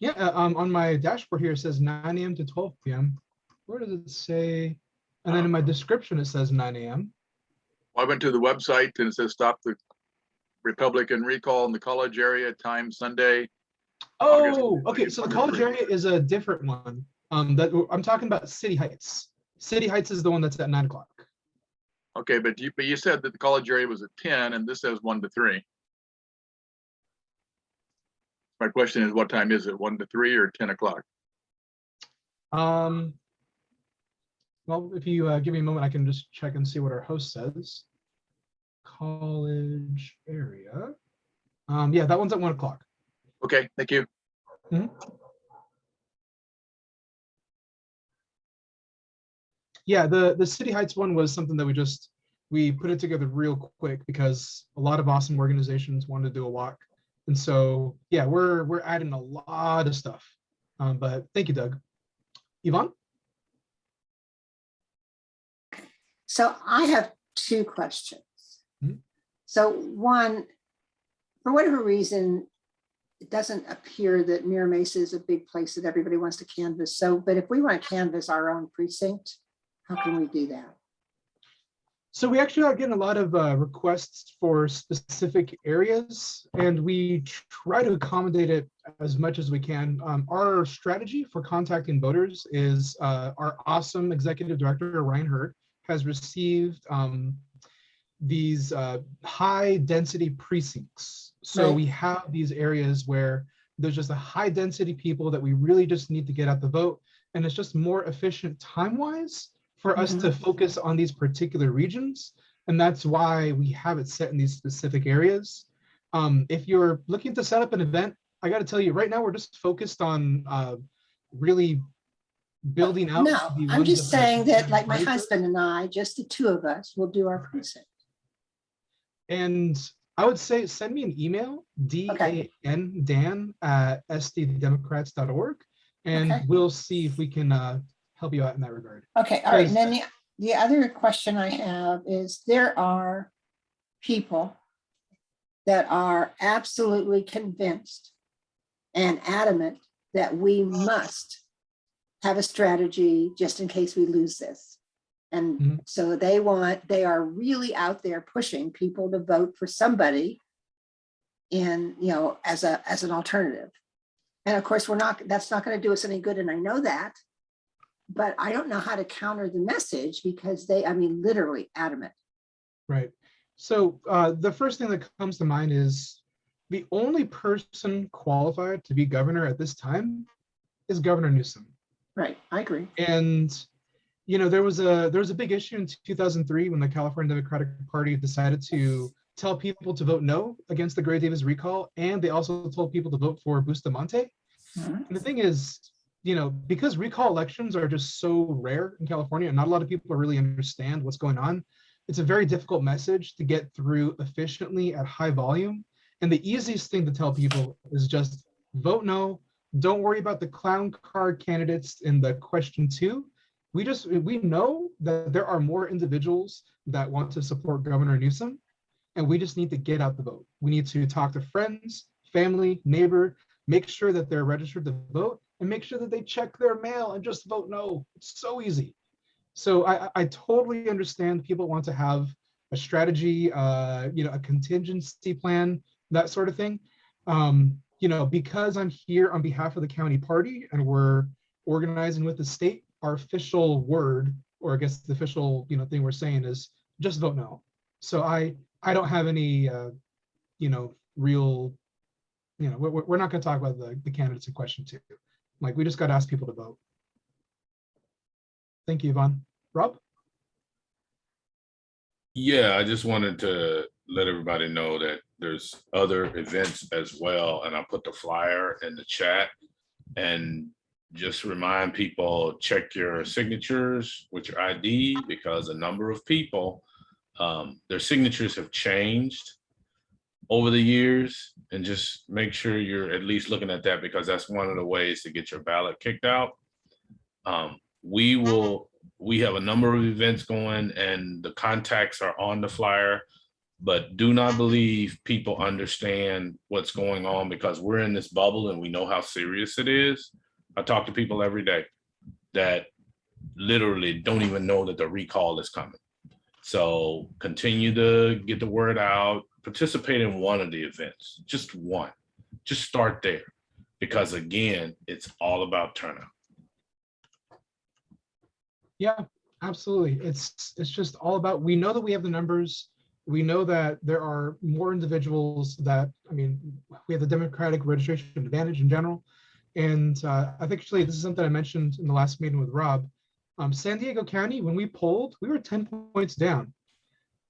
S11: yeah, on my dashboard here, it says 9 a.m. to 12 p.m. Where does it say? And then in my description, it says 9 a.m.
S14: Well, I went to the website and it says stop the Republican recall in the college area, time Sunday.
S11: Oh, okay. So the college area is a different one. That I'm talking about City Heights. City Heights is the one that's at 9 o'clock.
S14: Okay, but you said that the college area was at 10 and this says 1 to 3. My question is, what time is it? 1 to 3 or 10 o'clock?
S11: Well, if you give me a moment, I can just check and see what our host says. College area. Yeah, that one's at 1 o'clock.
S14: Okay, thank you.
S11: Yeah, the City Heights one was something that we put it together real quick because a lot of awesome organizations wanted to do a walk. And so, yeah, we're adding a lot of stuff. But thank you, Doug. Yvonne?
S2: So I have two questions.
S11: Mhm.
S2: So one, for whatever reason, it doesn't appear that Mira Mesa is a big place that everybody wants to canvass. So, but if we want to canvass our own precinct, how can we do that?
S11: So we actually are getting a lot of requests for specific areas, and we try to accommodate it as much as we can. Our strategy for contacting voters is our awesome executive director, Ryan Hurd, has received these high density precincts. So
S2: Right.
S11: we have these areas where there's just a high density people that we really just need to get out the vote. And it's just more efficient time-wise for us to focus on these particular regions. And that's why we have it set in these specific areas. If you're looking to set up an event, I got to tell you right now, we're just focused on really building out.
S2: No,
S11: the
S2: I'm
S11: ones
S2: just
S11: that are
S2: saying that like my
S11: right there.
S2: husband and I, just the two of us, will do our precinct.
S11: And I would say send me an email, dan@sddemocrats.org, and
S2: Okay.
S11: we'll see if we can help you out in that regard.
S2: Okay, all right. And
S11: Because-
S2: then the other question I have is there are people that are absolutely convinced and adamant that we must have a strategy just in case we lose this. And
S11: Mhm.
S2: so they are really out there pushing people to vote for somebody in, as an alternative. And of course, that's not going to do us any good. And I know that, but I don't know how to counter the message because literally adamant.
S11: Right. So the first thing that comes to mind is the only person qualified to be governor at this time is Governor Newsom.
S2: Right, I agree.
S11: And there was a big issue in 2003 when the California Democratic Party decided to tell people to vote no against the Gray Davis recall, and they also told people to vote for Bustamante.
S2: Mhm.
S11: And the thing is, because recall elections are just so rare in California, and not a lot of people really understand what's going on, it's a very difficult message to get through efficiently at high volume. And the easiest thing to tell people is just vote no. Don't worry about the clown card candidates in the question 2. We know that there are more individuals that want to support Governor Newsom, and we just need to get out the vote. We need to talk to friends, family, neighbor, make sure that they're registered to vote, and make sure that they check their mail and just vote no. It's so easy. So I totally understand people want to have a strategy, a contingency plan, that sort of thing. Because I'm here on behalf of the county party and we're organizing with the state, our official word, or I guess the official thing we're saying is just vote no. So I don't have any real, we're not going to talk about the candidates in question 2. Like, we just got to ask people to vote. Thank you, Yvonne. Rob?
S15: Yeah, I just wanted to let everybody know that there's other events as well, and I put the flyer in the chat. And just remind people, check your signatures with your ID, because a number of people, their signatures have changed over the years, and just make sure you're at least looking at that, because that's one of the ways to get your ballot kicked out. We have a number of events going, and the contacts are on the flyer, but do not believe people understand what's going on, because we're in this bubble and we know how serious it is. I talk to people every day that literally don't even know that the recall is coming. So continue to get the word out, participate in one of the events, just one, just start there, because again, it's all about turnout.
S11: Yeah, absolutely. It's just all about, we know that we have the numbers. We know that there are more individuals that, we have the Democratic registration advantage in general. And I think actually this is something I mentioned in the last meeting with Rob. San Diego County, when we polled, we were 10 points down.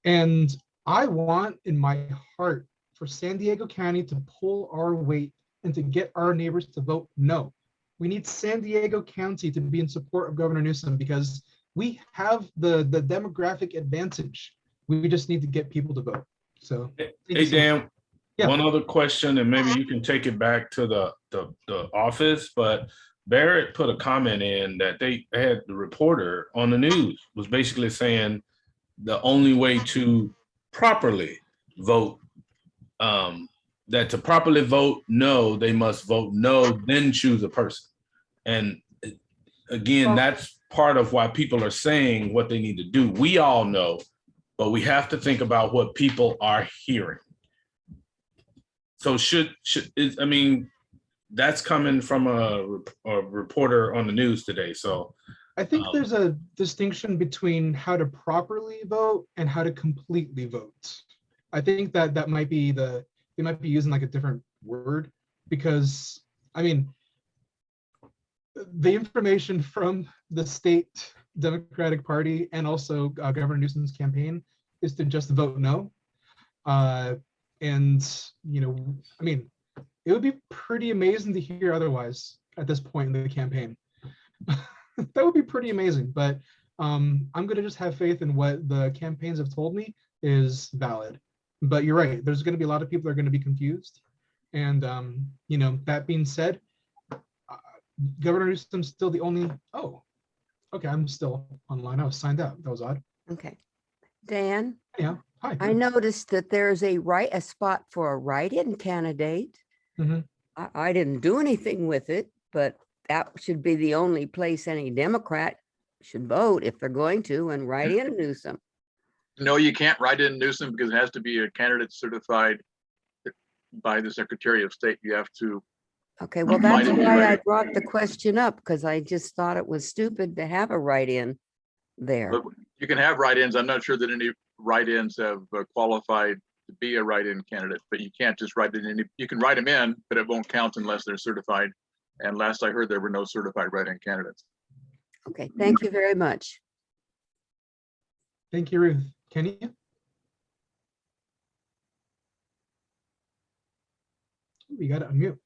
S11: And I want in my heart for San Diego County to pull our weight and to get our neighbors to vote no. We need San Diego County to be in support of Governor Newsom because we have the demographic advantage. We just need to get people to vote. So,
S15: Hey, Dan,
S11: Yeah.
S15: one other question, and maybe you can take it back to the office, but Barrett put a comment in that they had the reporter on the news was basically saying the only way to properly vote, that to properly vote no, they must vote no, then choose a person. And again, that's part of why people are saying what they need to do. We all know, but we have to think about what people are hearing. So I mean, that's coming from a reporter on the news today. So
S11: I think there's a distinction between how to properly vote and how to completely vote. I think that might be they might be using like a different word because, I mean, the information from the state Democratic Party and also Governor Newsom's campaign is to just vote no. And, you know, I mean, it would be pretty amazing to hear otherwise at this point in the campaign. That would be pretty amazing, but I'm gonna just have faith in what the campaigns have told me is valid. But you're right, there's gonna be a lot of people that are gonna be confused. And, you know, that being said, Governor Newsom's still the only, oh, okay, I'm still online. I was signed out. That was odd.
S12: Okay. Dan,
S11: Yeah, hi.
S12: I noticed that there's a spot for a write-in candidate.
S11: Mhm.
S12: I didn't do anything with it, but that should be the only place any Democrat should vote if they're going to and write in Newsom.
S14: No, you can't write in Newsom because it has to be a candidate certified by the Secretary of State. You have to.
S12: Okay, well,
S14: Might
S12: that's
S14: be
S12: why I
S14: right.
S12: brought the question up because I just thought it was stupid to have a write-in there.
S14: But you can have write-ins. I'm not sure that any write-ins have qualified to be a write-in candidate, but you can't just write it in. You can write them in, but it won't count unless they're certified. And last I heard, there were no certified write-in candidates.
S12: Okay, thank you very much.
S11: Thank you, Ruth. Kenny? We got to unmute.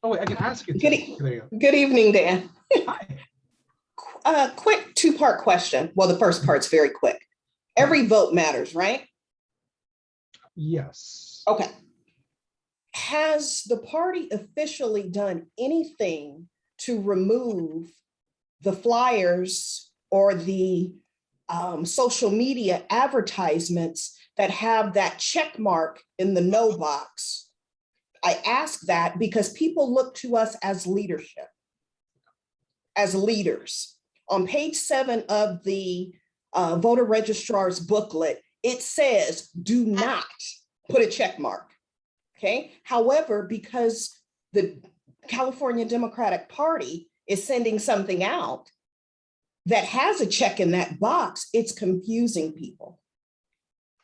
S11: Oh, wait, I can ask you.
S16: Good,
S11: There you go.
S16: good evening, Dan.
S11: Hi.
S16: Quick two-part question. Well, the first part's very quick. Every vote matters, right?
S11: Yes.
S16: Okay. Has the party officially done anything to remove the flyers or the social media advertisements that have that check mark in the no box? I ask that because people look to us as leadership, as leaders. On page 7 of the voter registrar's booklet, it says, do not put a check mark, okay? However, because the California Democratic Party is sending something out that has a check in that box, it's confusing people.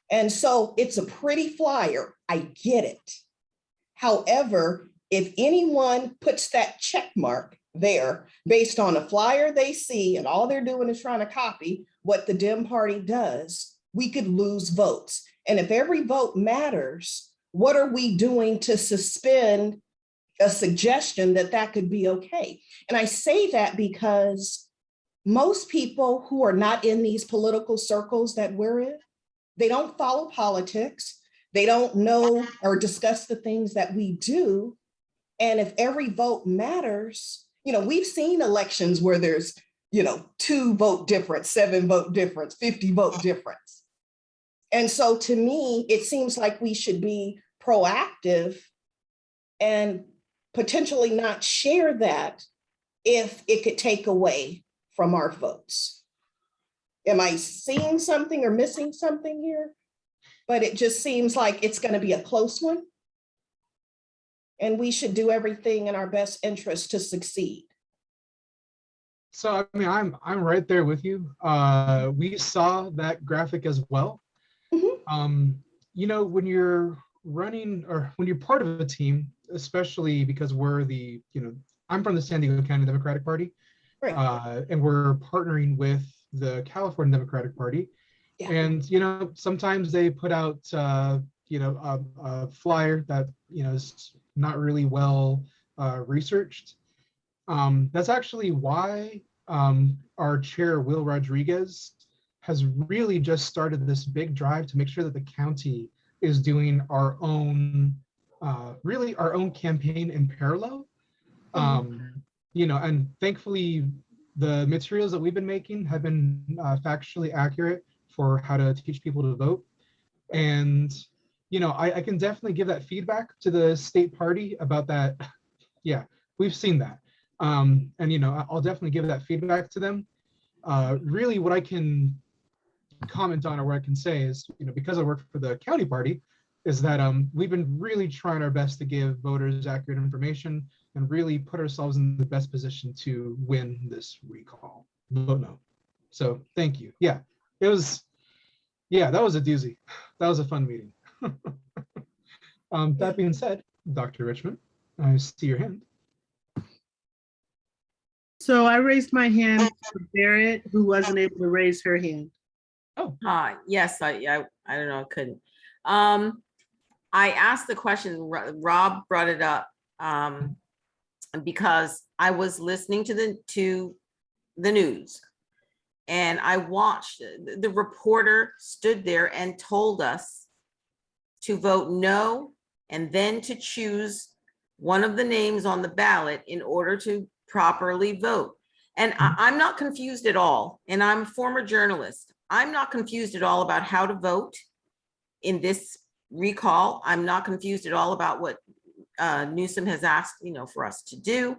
S16: And so it's a pretty flyer, I get it. However, if anyone puts that check mark there based on a flyer they see and all they're doing is trying to copy what the Dem Party does, we could lose votes. And if every vote matters, what are we doing to suspend a suggestion that that could be okay? And I say that because most people who are not in these political circles that we're in, they don't follow politics. They don't know or discuss the things that we do. And if every vote matters, you know, we've seen elections where there's, you know, 2 vote difference, 7 vote difference, 50 vote difference. And so to me, it seems like we should be proactive and potentially not share that if it could take away from our votes. Am I seeing something or missing something here? But it just seems like it's going to be a close one. And we should do everything in our best interest to succeed.
S11: So, I mean, I'm right there with you. We saw that graphic as well.
S16: Mm-hmm.
S11: You know, when you're running or when you're part of a team, especially because we're the, you know, I'm from the San Diego County Democratic Party,
S16: Right.
S11: and we're partnering with the California Democratic Party.
S16: Yeah.
S11: And, sometimes they put out, a flyer that, is not really well researched. That's actually why our chair, Will Rodriguez, has really just started this big drive to make sure that the county is doing our own, really our own campaign in parallel. And thankfully, the materials that we've been making have been factually accurate for how to teach people to vote. And, I can definitely give that feedback to the state party about that. Yeah, we've seen that. And, I'll definitely give that feedback to them. Really what I can comment on or what I can say is, because I work for the county party, is that we've been really trying our best to give voters accurate information and really put ourselves in the best position to win this recall. Vote no. So thank you. Yeah, that was a doozy. That was a fun meeting. That being said, Dr. Richmond, I see your hand.
S3: So I raised my hand for Barrett, who wasn't able to raise her hand.
S17: Yes, I don't know, I couldn't. I asked the question, Rob brought it up, because I was listening to the news, and I watched the reporter stood there and told us to vote no, and then to choose one of the names on the ballot in order to properly vote. And I'm not confused at all. And I'm a former journalist. I'm not confused at all about how to vote in this recall. I'm not confused at all about what Newsom has asked, for us to do.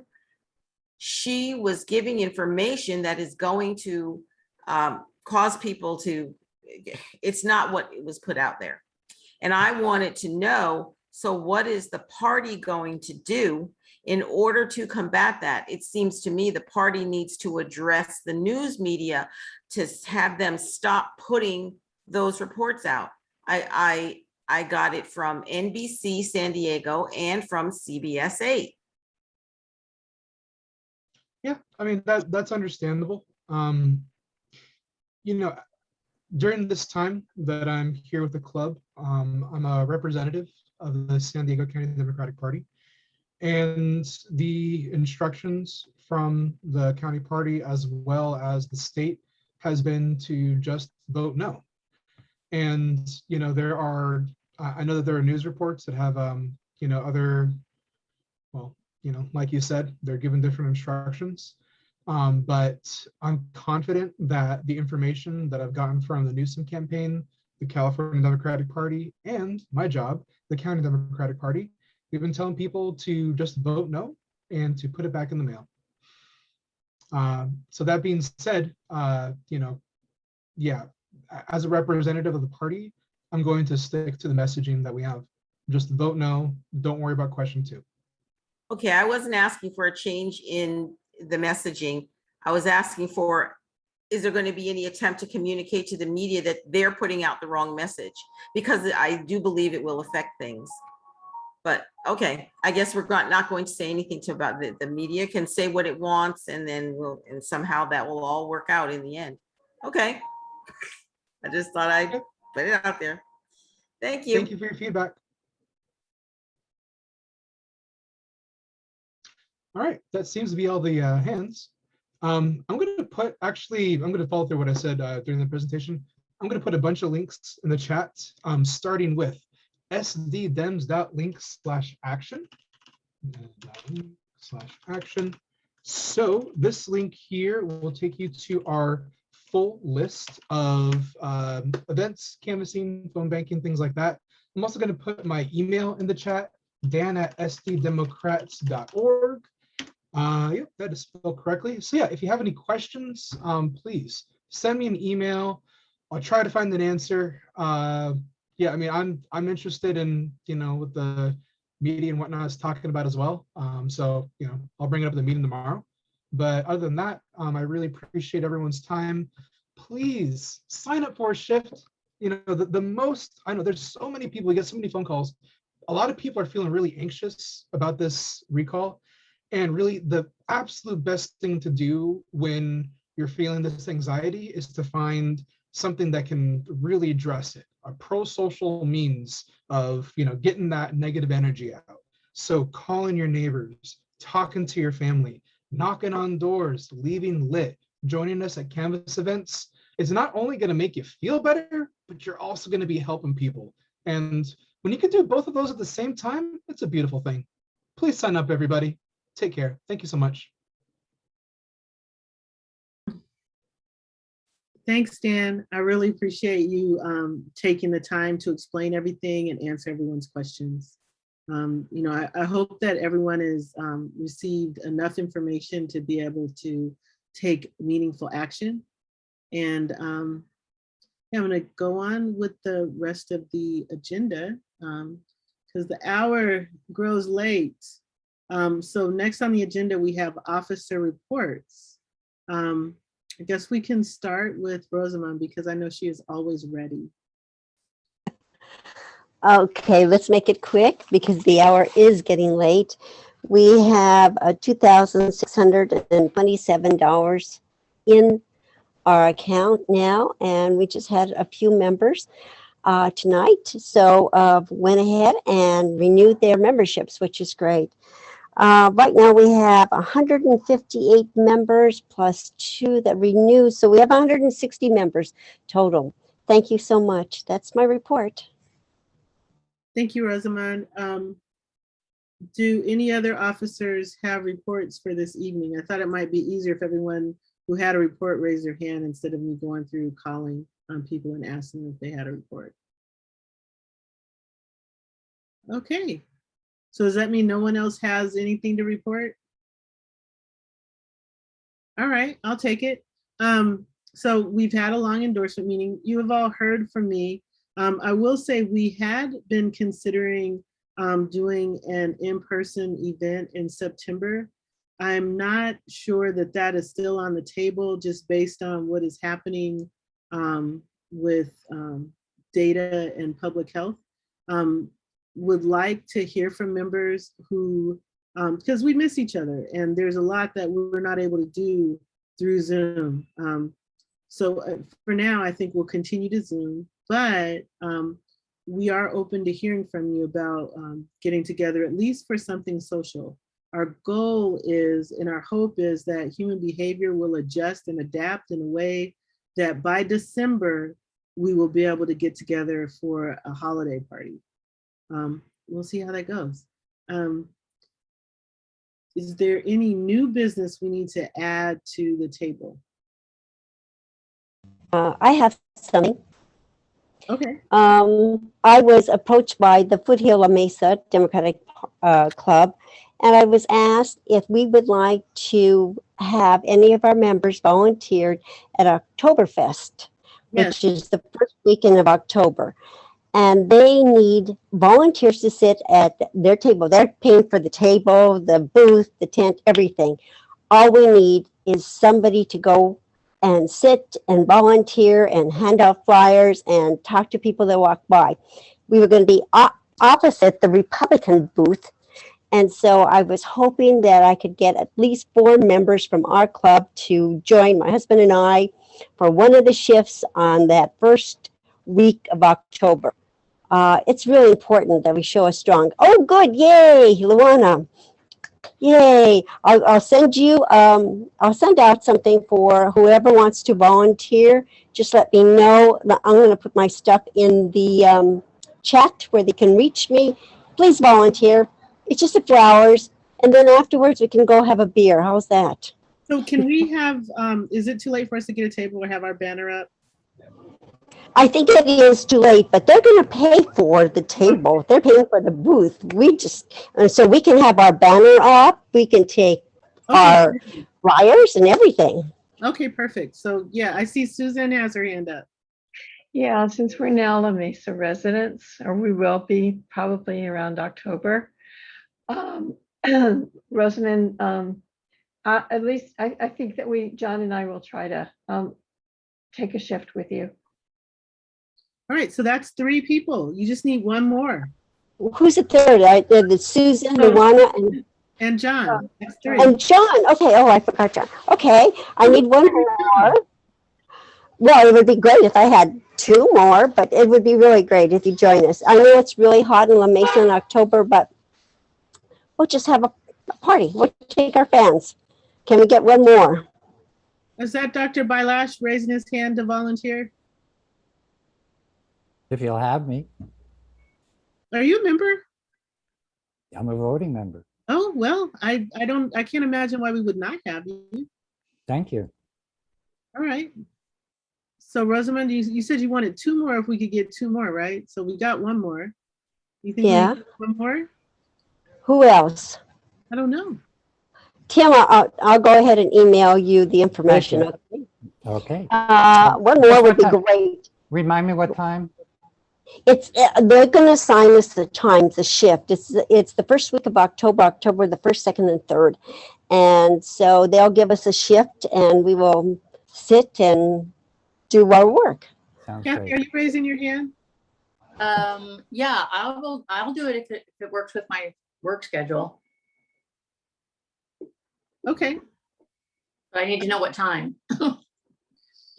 S17: She was giving information that is going to cause people to, it's not what it was put out there. And I wanted to know, so what is the party going to do in order to combat that? It seems to me the party needs to address the news media to have them stop putting those reports out. I got it from NBC San Diego and from CBS 8.
S11: Yeah, I mean, that's understandable. During this time that I'm here with the club, I'm a representative of the San Diego County Democratic Party. And the instructions from the county party as well as the state has been to just vote no. And, I know that there are news reports that have, other, well, like you said, they're given different instructions. But I'm confident that the information that I've gotten from the Newsom campaign, the California Democratic Party, and my job, the County Democratic Party, we've been telling people to just vote no and to put it back in the mail. So that being said, yeah, as a representative of the party, I'm going to stick to the messaging that we have. Just vote no, don't worry about question 2.
S17: Okay, I wasn't asking for a change in the messaging. I was asking for, is there going to be any attempt to communicate to the media that they're putting out the wrong message? Because I do believe it will affect things. But okay, I guess we're not going to say anything about the media can say what it wants, and then and somehow that will all work out in the end. Okay. I just thought I'd put it out there. Thank you.
S11: Thank you for your feedback. All right, that seems to be all the hands. I'm going to follow through what I said during the presentation. I'm going to put a bunch of links in the chat, starting with sddems.links/action. So this link here will take you to our full list of events, canvassing, phone banking, things like that. I'm also going to put my email in the chat, dan@sddemocrats.org. Yep, that is spelled correctly. So yeah, if you have any questions, please send me an email. I'll try to find an answer. Yeah, I mean, I'm interested in, what the media and whatnot is talking about as well. So, I'll bring it up at the meeting tomorrow. But other than that, I really appreciate everyone's time. Please sign up for a shift. The most, I know there's so many people, we get so many phone calls. A lot of people are feeling really anxious about this recall. And really the absolute best thing to do when you're feeling this anxiety is to find something that can really address it, a pro-social means of, getting that negative energy out. So calling your neighbors, talking to your family, knocking on doors, leaving lit, joining us at Canvas events is not only going to make you feel better, but you're also going to be helping people. And when you can do both of those at the same time, it's a beautiful thing. Please sign up, everybody. Take care. Thank you so much.
S3: Thanks, Dan. I really appreciate you taking the time to explain everything and answer everyone's questions. I hope that everyone has received enough information to be able to take meaningful action. And I'm going to go on with the rest of the agenda because the hour grows late. So next on the agenda, we have officer reports. I guess we can start with Rosamond because I know she is always ready.
S1: Okay, let's make it quick because the hour is getting late. We have $2,627 in our account now, and we just had a few members tonight. So went ahead and renewed their memberships, which is great. Right now we have 158 members plus 2 that renew. So we have 160 members total. Thank you so much. That's my report.
S3: Thank you, Rosamond. Do any other officers have reports for this evening? I thought it might be easier if everyone who had a report raised their hand instead of me going through calling on people and asking if they had a report. Okay. So does that mean no one else has anything to report? All right, I'll take it. So we've had a long endorsement meeting. You have all heard from me. I will say we had been considering doing an in-person event in September. I'm not sure that that is still on the table just based on what is happening with data and public health. Would like to hear from members who, because we miss each other and there's a lot that we're not able to do through Zoom. So for now, I think we'll continue to Zoom, but we are open to hearing from you about getting together at least for something social. Our goal is, and our hope is that human behavior will adjust and adapt in a way that by December, we will be able to get together for a holiday party. We'll see how that goes. Is there any new business we need to add to the table?
S1: I have something.
S3: Okay.
S1: I was approached by the Foothill La Mesa Democratic Club, and I was asked if we would like to have any of our members volunteered at Oktoberfest, which is the first weekend of October. And they need volunteers to sit at their table. They're paying for the table, the booth, the tent, everything. All we need is somebody to go and sit and volunteer and hand out flyers and talk to people that walk by. We were going to be opposite the Republican booth. And so I was hoping that I could get at least 4 members from our club to join my husband and I for one of the shifts on that first week of October. It's really important that we show a strong, oh good, yay, Luana. Yay, I'll send you, I'll send out something for whoever wants to volunteer. Just let me know. I'm going to put my stuff in the chat where they can reach me. Please volunteer. It's just a few hours. And then afterwards we can go have a beer. How's that?
S3: So can we have, is it too late for us to get a table or have our banner up?
S1: I think it is too late, but they're going to pay for the table. They're paying for the booth. We just, so we can have our banner up. We can take our flyers and everything.
S3: Okay, perfect. So yeah, I see Susan has her hand up.
S18: Yeah, since we're now La Mesa residents, or we will be probably around October. Rosamond, at least I think that John and I will try to take a shift with you.
S3: All right, so that's 3 people. You just need 1 more.
S1: Who's the third? The Susan, Luana, and
S3: And John, that's three.
S1: And John, okay, oh, I forgot John. Okay, I need one more. Well, it would be great if I had two more, but it would be really great if you join us. I know it's really hot in La Mesa in October, but we'll just have a party. We'll take our fans. Can we get one more?
S3: Is that Dr. Bailash raising his hand to volunteer?
S19: If you'll have me,
S3: Are you a member?
S19: I'm a voting member.
S3: Oh, well, I can't imagine why we would not have you.
S19: Thank you.
S3: All right. So Rosamund, you said you wanted two more if we could get two more, right? So we got one more. You think we
S1: Yeah.
S3: need one more?
S1: Who else?
S3: I don't know.
S1: Tim, I'll go ahead and email you the information.
S19: Thank you. Okay.
S1: One more would be great.
S19: Remind me what time?
S1: It's they're going to assign us the times, the shift. It's the first week of October the 1st, 2nd, and 3rd, and so they'll give us a shift, and we will sit and do our work.
S19: Sounds
S3: Kathy, are you raising your hand?
S8: Yeah, I'll do it if it works with my work schedule.
S3: Okay.
S8: But I need to know what time.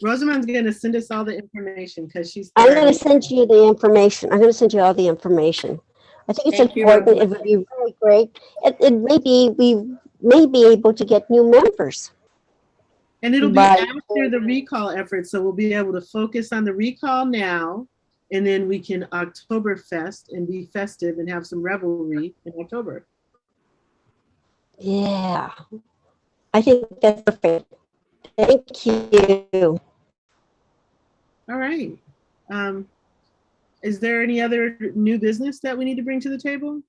S3: Rosamund's going to send us all the information because she's.
S1: I'm going to send you the information. I'm going to send you all the information. I think it's
S8: Thank you,
S1: important. It
S8: Rosamund.
S1: would be really great. It may be, we may be able to get new members.
S3: And it'll be
S1: But-
S3: after the recall effort, so we'll be able to focus on the recall now, and then we can Oktoberfest and be festive and have some revelry in October.
S1: Yeah, I think that's perfect. Thank you.
S3: All right. Is there any other new business that we need to bring to the table?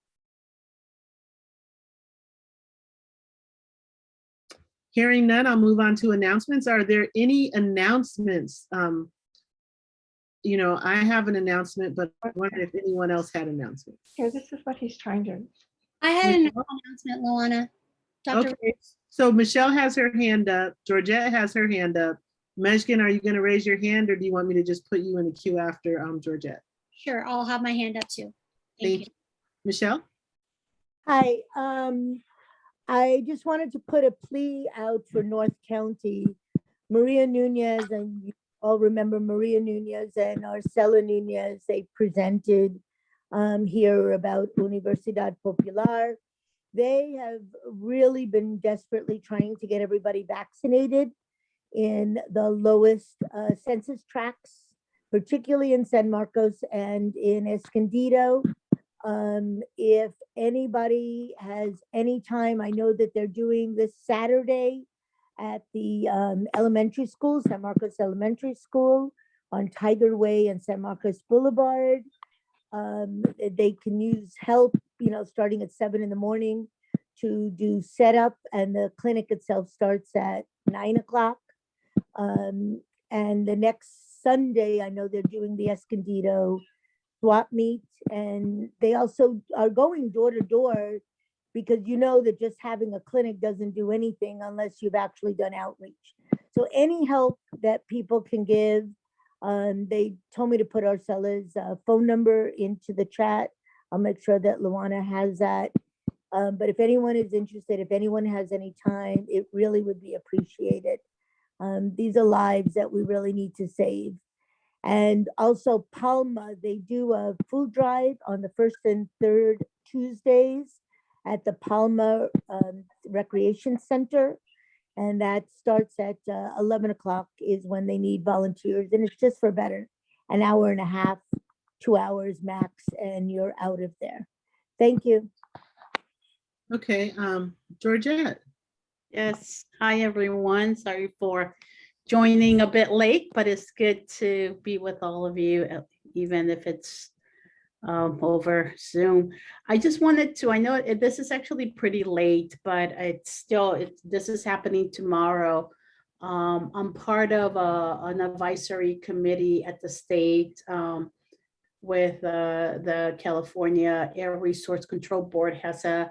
S3: Hearing none, I'll move on to announcements. Are there any announcements? You know, I have an announcement, but I wondered if anyone else had announcements.
S18: Here, this is what he's trying to.
S9: I had an announcement, Luana. Dr.
S3: Okay, so Michelle has her hand up. Georgette has her hand up. Meshkin, are you going to raise your hand, or do you want me to just put you in the queue after Georgette?
S9: Sure, I'll have my hand up too. Thank you.
S3: Michelle?
S13: Hi, I just wanted to put a plea out for North County. Maria Nunez, and you all remember Maria Nunez and Arcela Nunez, they presented here about Universidad Popular. They have really been desperately trying to get everybody vaccinated in the lowest census tracts, particularly in San Marcos and in Escondido. If anybody has any time, I know that they're doing this Saturday at the elementary school, San Marcos Elementary School on Tiger Way and San Marcos Boulevard. They can use help, starting at 7 in the morning to do setup, and the clinic itself starts at 9 o'clock. And the next Sunday, I know they're doing the Escondido swap meet, and they also are going door to door, because you know that just having a clinic doesn't do anything unless you've actually done outreach. So any help that people can give, they told me to put Arcela's phone number into the chat. I'll make sure that Luana has that. But if anyone is interested, if anyone has any time, it really would be appreciated. These are lives that we really need to save. And also Palma, they do a food drive on the 1st and 3rd Tuesdays at the Palma Recreation Center. And that starts at 11 o'clock is when they need volunteers. And it's just for about an hour and a half, 2 hours max, and you're out of there. Thank you.
S3: Okay, Georgette.
S20: Yes, hi everyone. Sorry for joining a bit late, but it's good to be with all of you, even if it's over Zoom. I just wanted to, I know this is actually pretty late, but this is happening tomorrow. I'm part of an advisory committee at the state with the California Air Resource Control Board has a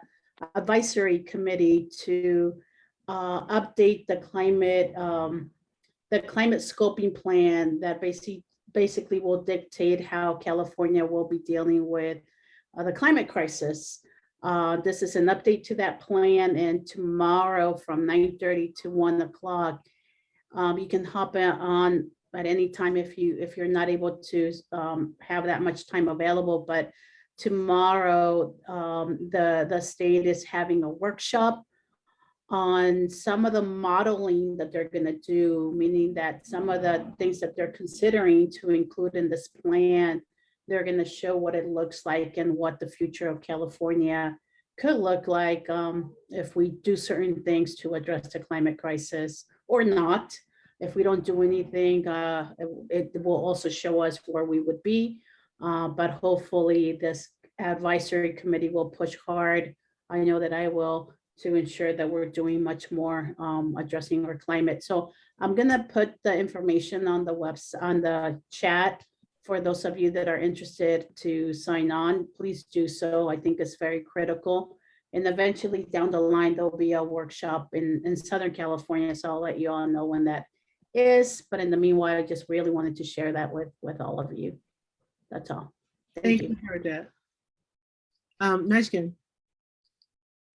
S20: advisory committee to update the climate scoping plan that basically will dictate how California will be dealing with the climate crisis. This is an update to that plan, and tomorrow from 9:30 to 1 o'clock, you can hop on at any time if you're not able to have that much time available. But tomorrow, the state is having a workshop on some of the modeling that they're going to do, meaning that some of the things that they're considering to include in this plan, they're going to show what it looks like and what the future of California could look like if we do certain things to address the climate crisis or not. If we don't do anything, it will also show us where we would be. But hopefully this advisory committee will push hard. I know that I will, to ensure that we're doing much more addressing our climate. So I'm gonna put the information on the website, on the chat, for those of you that are interested to sign on. Please do so. I think it's very critical. And eventually down the line, there'll be a workshop in Southern California. So I'll let you all know when that is. But in the meanwhile, I just really wanted to share that with all of you. That's all.
S3: Thank you, Bernadette. Nashkin.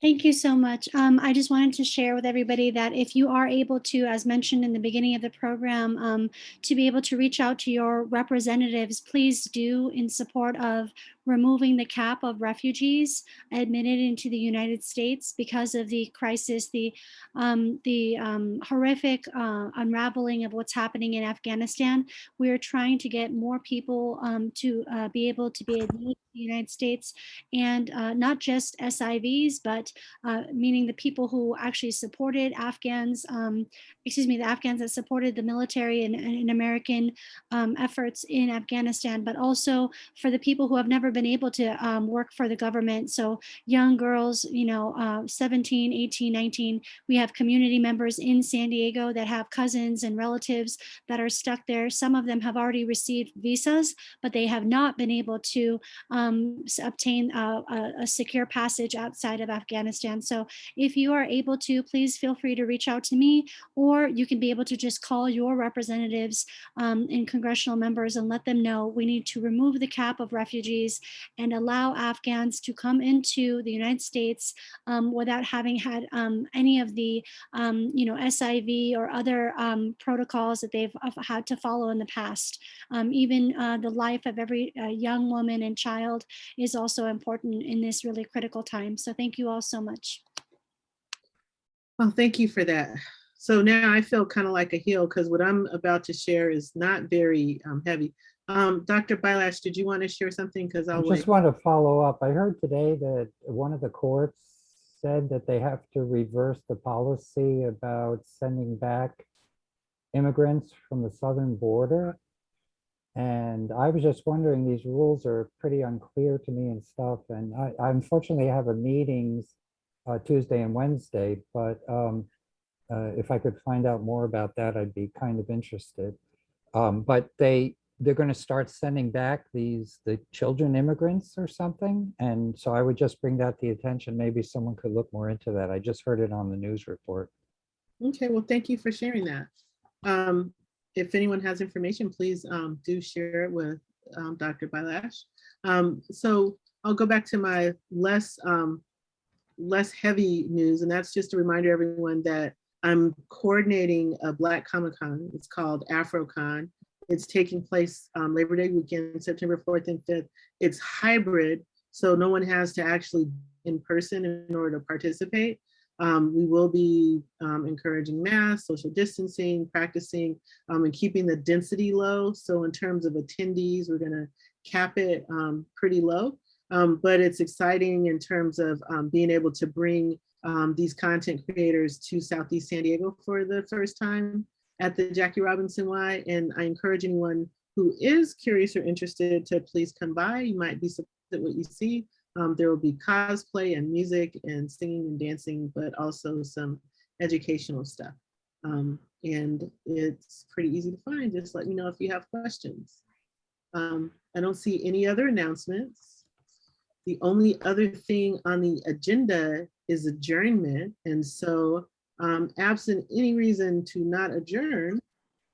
S9: Thank you so much. I just wanted to share with everybody that if you are able to, as mentioned in the beginning of the program, to be able to reach out to your representatives, please do, in support of removing the cap of refugees admitted into the United States because of the crisis, the horrific unraveling of what's happening in Afghanistan. We are trying to get more people to be able to be admitted to the United States, and not just SIVs, but meaning the people who actually supported Afghans, the Afghans that supported the military and American efforts in Afghanistan, but also for the people who have never been able to work for the government. So young girls, 17, 18, 19, we have community members in San Diego that have cousins and relatives that are stuck there. Some of them have already received visas, but they have not been able to obtain a secure passage outside of Afghanistan. So if you are able to, please feel free to reach out to me, or you can be able to just call your representatives and congressional members and let them know we need to remove the cap of refugees and allow Afghans to come into the United States without having had any of the SIV or other protocols that they've had to follow in the past. Even the life of every young woman and child is also important in this really critical time. So thank you all so much.
S3: Well, thank you for that. So now I feel kind of like a heel because what I'm about to share is not very heavy. Dr. Bilash, did you want to share something? Because
S19: I
S3: I'll
S19: just
S3: wait.
S19: want to follow up. I heard today that one of the courts said that they have to reverse the policy about sending back immigrants from the southern border. And I was just wondering, these rules are pretty unclear to me and stuff. And I unfortunately have a meetings Tuesday and Wednesday, but if I could find out more about that, I'd be kind of interested. But they're going to start sending back the children immigrants or something. And so I would just bring that to the attention. Maybe someone could look more into that. I just heard it on the news report.
S3: Okay, well, thank you for sharing that. If anyone has information, please do share it with Dr. Bilash. So I'll go back to my less heavy news, and that's just to remind everyone that I'm coordinating a Black Comic-Con. It's called AfroCon. It's taking place Labor Day weekend, September 4th and 5th. It's hybrid, so no one has to actually be in person in order to participate. We will be encouraging masks, social distancing, practicing, and keeping the density low. So in terms of attendees, we're gonna cap it pretty low. But it's exciting in terms of being able to bring these content creators to Southeast San Diego for the first time at the Jackie Robinson Y. And I encourage anyone who is curious or interested to please come by. You might be surprised at what you see. There will be cosplay and music and singing and dancing, but also some educational stuff. And it's pretty easy to find. Just let me know if you have questions. I don't see any other announcements. The only other thing on the agenda is adjournment. And so absent any reason to not adjourn.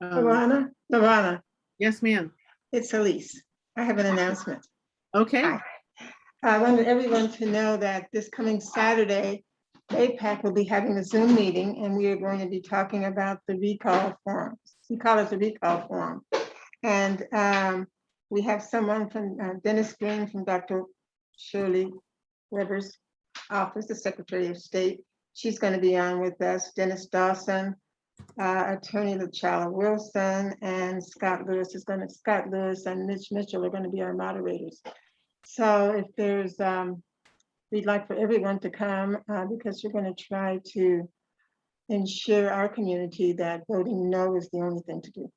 S21: Nirvana.
S3: Yes, ma'am.
S21: It's Elise. I have an announcement.
S3: Okay.
S21: Hi. I wanted everyone to know that this coming Saturday, APAC will be having a Zoom meeting, and we are going to be talking about the recall forms. We call it the recall form. And we have someone from Dennis Green from Dr. Shirley Weber's office, the Secretary of State. She's going to be on with us. Dennis Dawson, Attorney LaChala Wilson, and Scott Lewis and Mitch Mitchell are going to be our moderators. So if there's, we'd like for everyone to come because we're going to try to ensure our community that voting no is the only thing to do.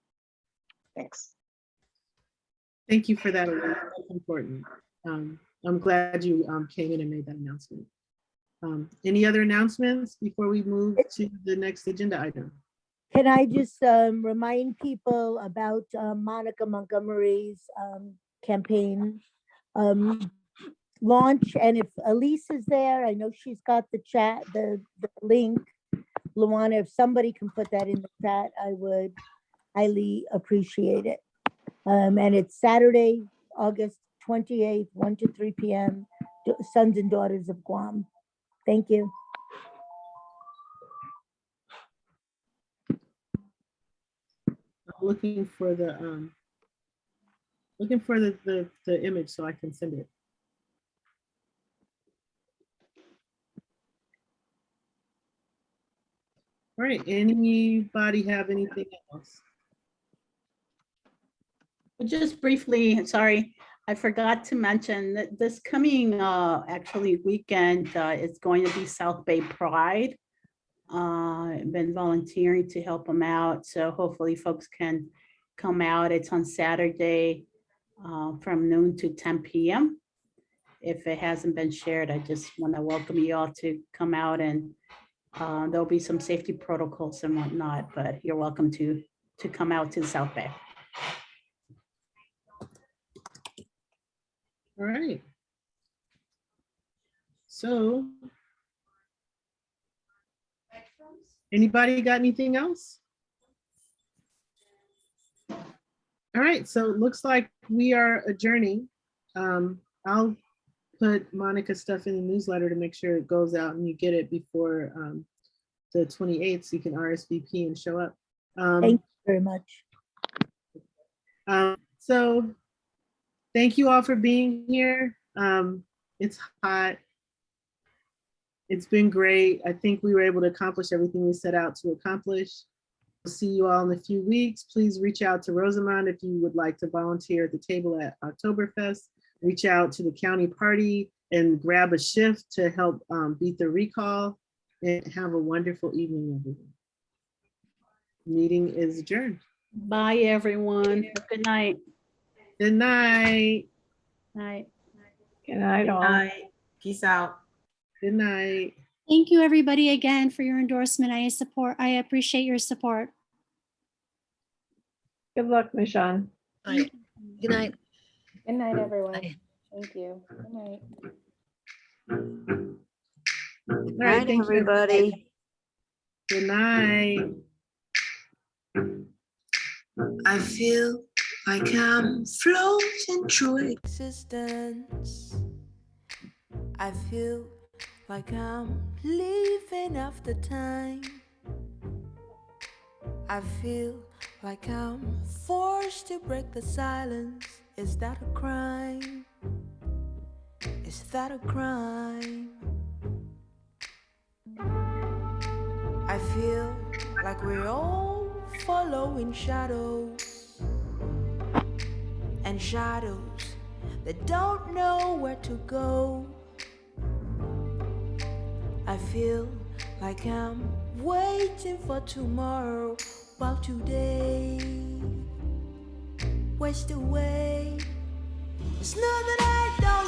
S21: Thanks.
S3: Thank you for that. That's important. I'm glad you came in and made that announcement. Any other announcements before we move to the next agenda item?
S13: Can I just remind people about Monica Montgomery's campaign launch? And if Elise is there, I know she's got the chat, the link. Luana, if somebody can put that in the chat, I would highly appreciate it. And it's Saturday, August 28th, 1 to 3 p.m. Sons and Daughters of Guam. Thank you.
S3: I'm looking for the image so I can send it. All right, anybody have anything else?
S20: Just briefly, sorry, I forgot to mention that this coming actually weekend is going to be South Bay Pride. I've been volunteering to help them out, so hopefully folks can come out. It's on Saturday from noon to 10 p.m. If it hasn't been shared, I just want to welcome you all to come out, and there'll be some safety protocols and whatnot, but you're welcome to come out to South Bay.
S3: All right. So, anybody got anything else? All right, so it looks like we are adjourning. I'll put Monica's stuff in the newsletter to make sure it goes out and you get it before the 28th, so you can RSVP and show up.
S13: Thank you very much.
S3: So thank you all for being here. It's hot. It's been great. I think we were able to accomplish everything we set out to accomplish. We'll see you all in a few weeks. Please reach out to Rosamond if you would like to volunteer at the table at Oktoberfest. Reach out to the county party and grab a shift to help beat the recall, and have a wonderful evening, everyone. Meeting is adjourned.
S20: Bye, everyone. Good night.
S3: Good night.
S20: Night.
S18: Good night, all.
S17: Peace out.
S3: Good night.
S9: Thank you, everybody, again for your endorsement. I appreciate your support.
S18: Good luck, Michonne.
S22: Good night.
S23: Good night, everyone. Thank you. Good night.
S3: All right, thank you,
S12: everybody.
S3: Good night.
S22: I feel like I'm floating through
S24: existence. I feel like I'm living after time. I feel like I'm forced to break the silence. Is that a crime? Is that a crime? I feel like we're all following shadows, and shadows that don't know where to go. I feel like I'm waiting for tomorrow, while today wastes away. It's not that I don't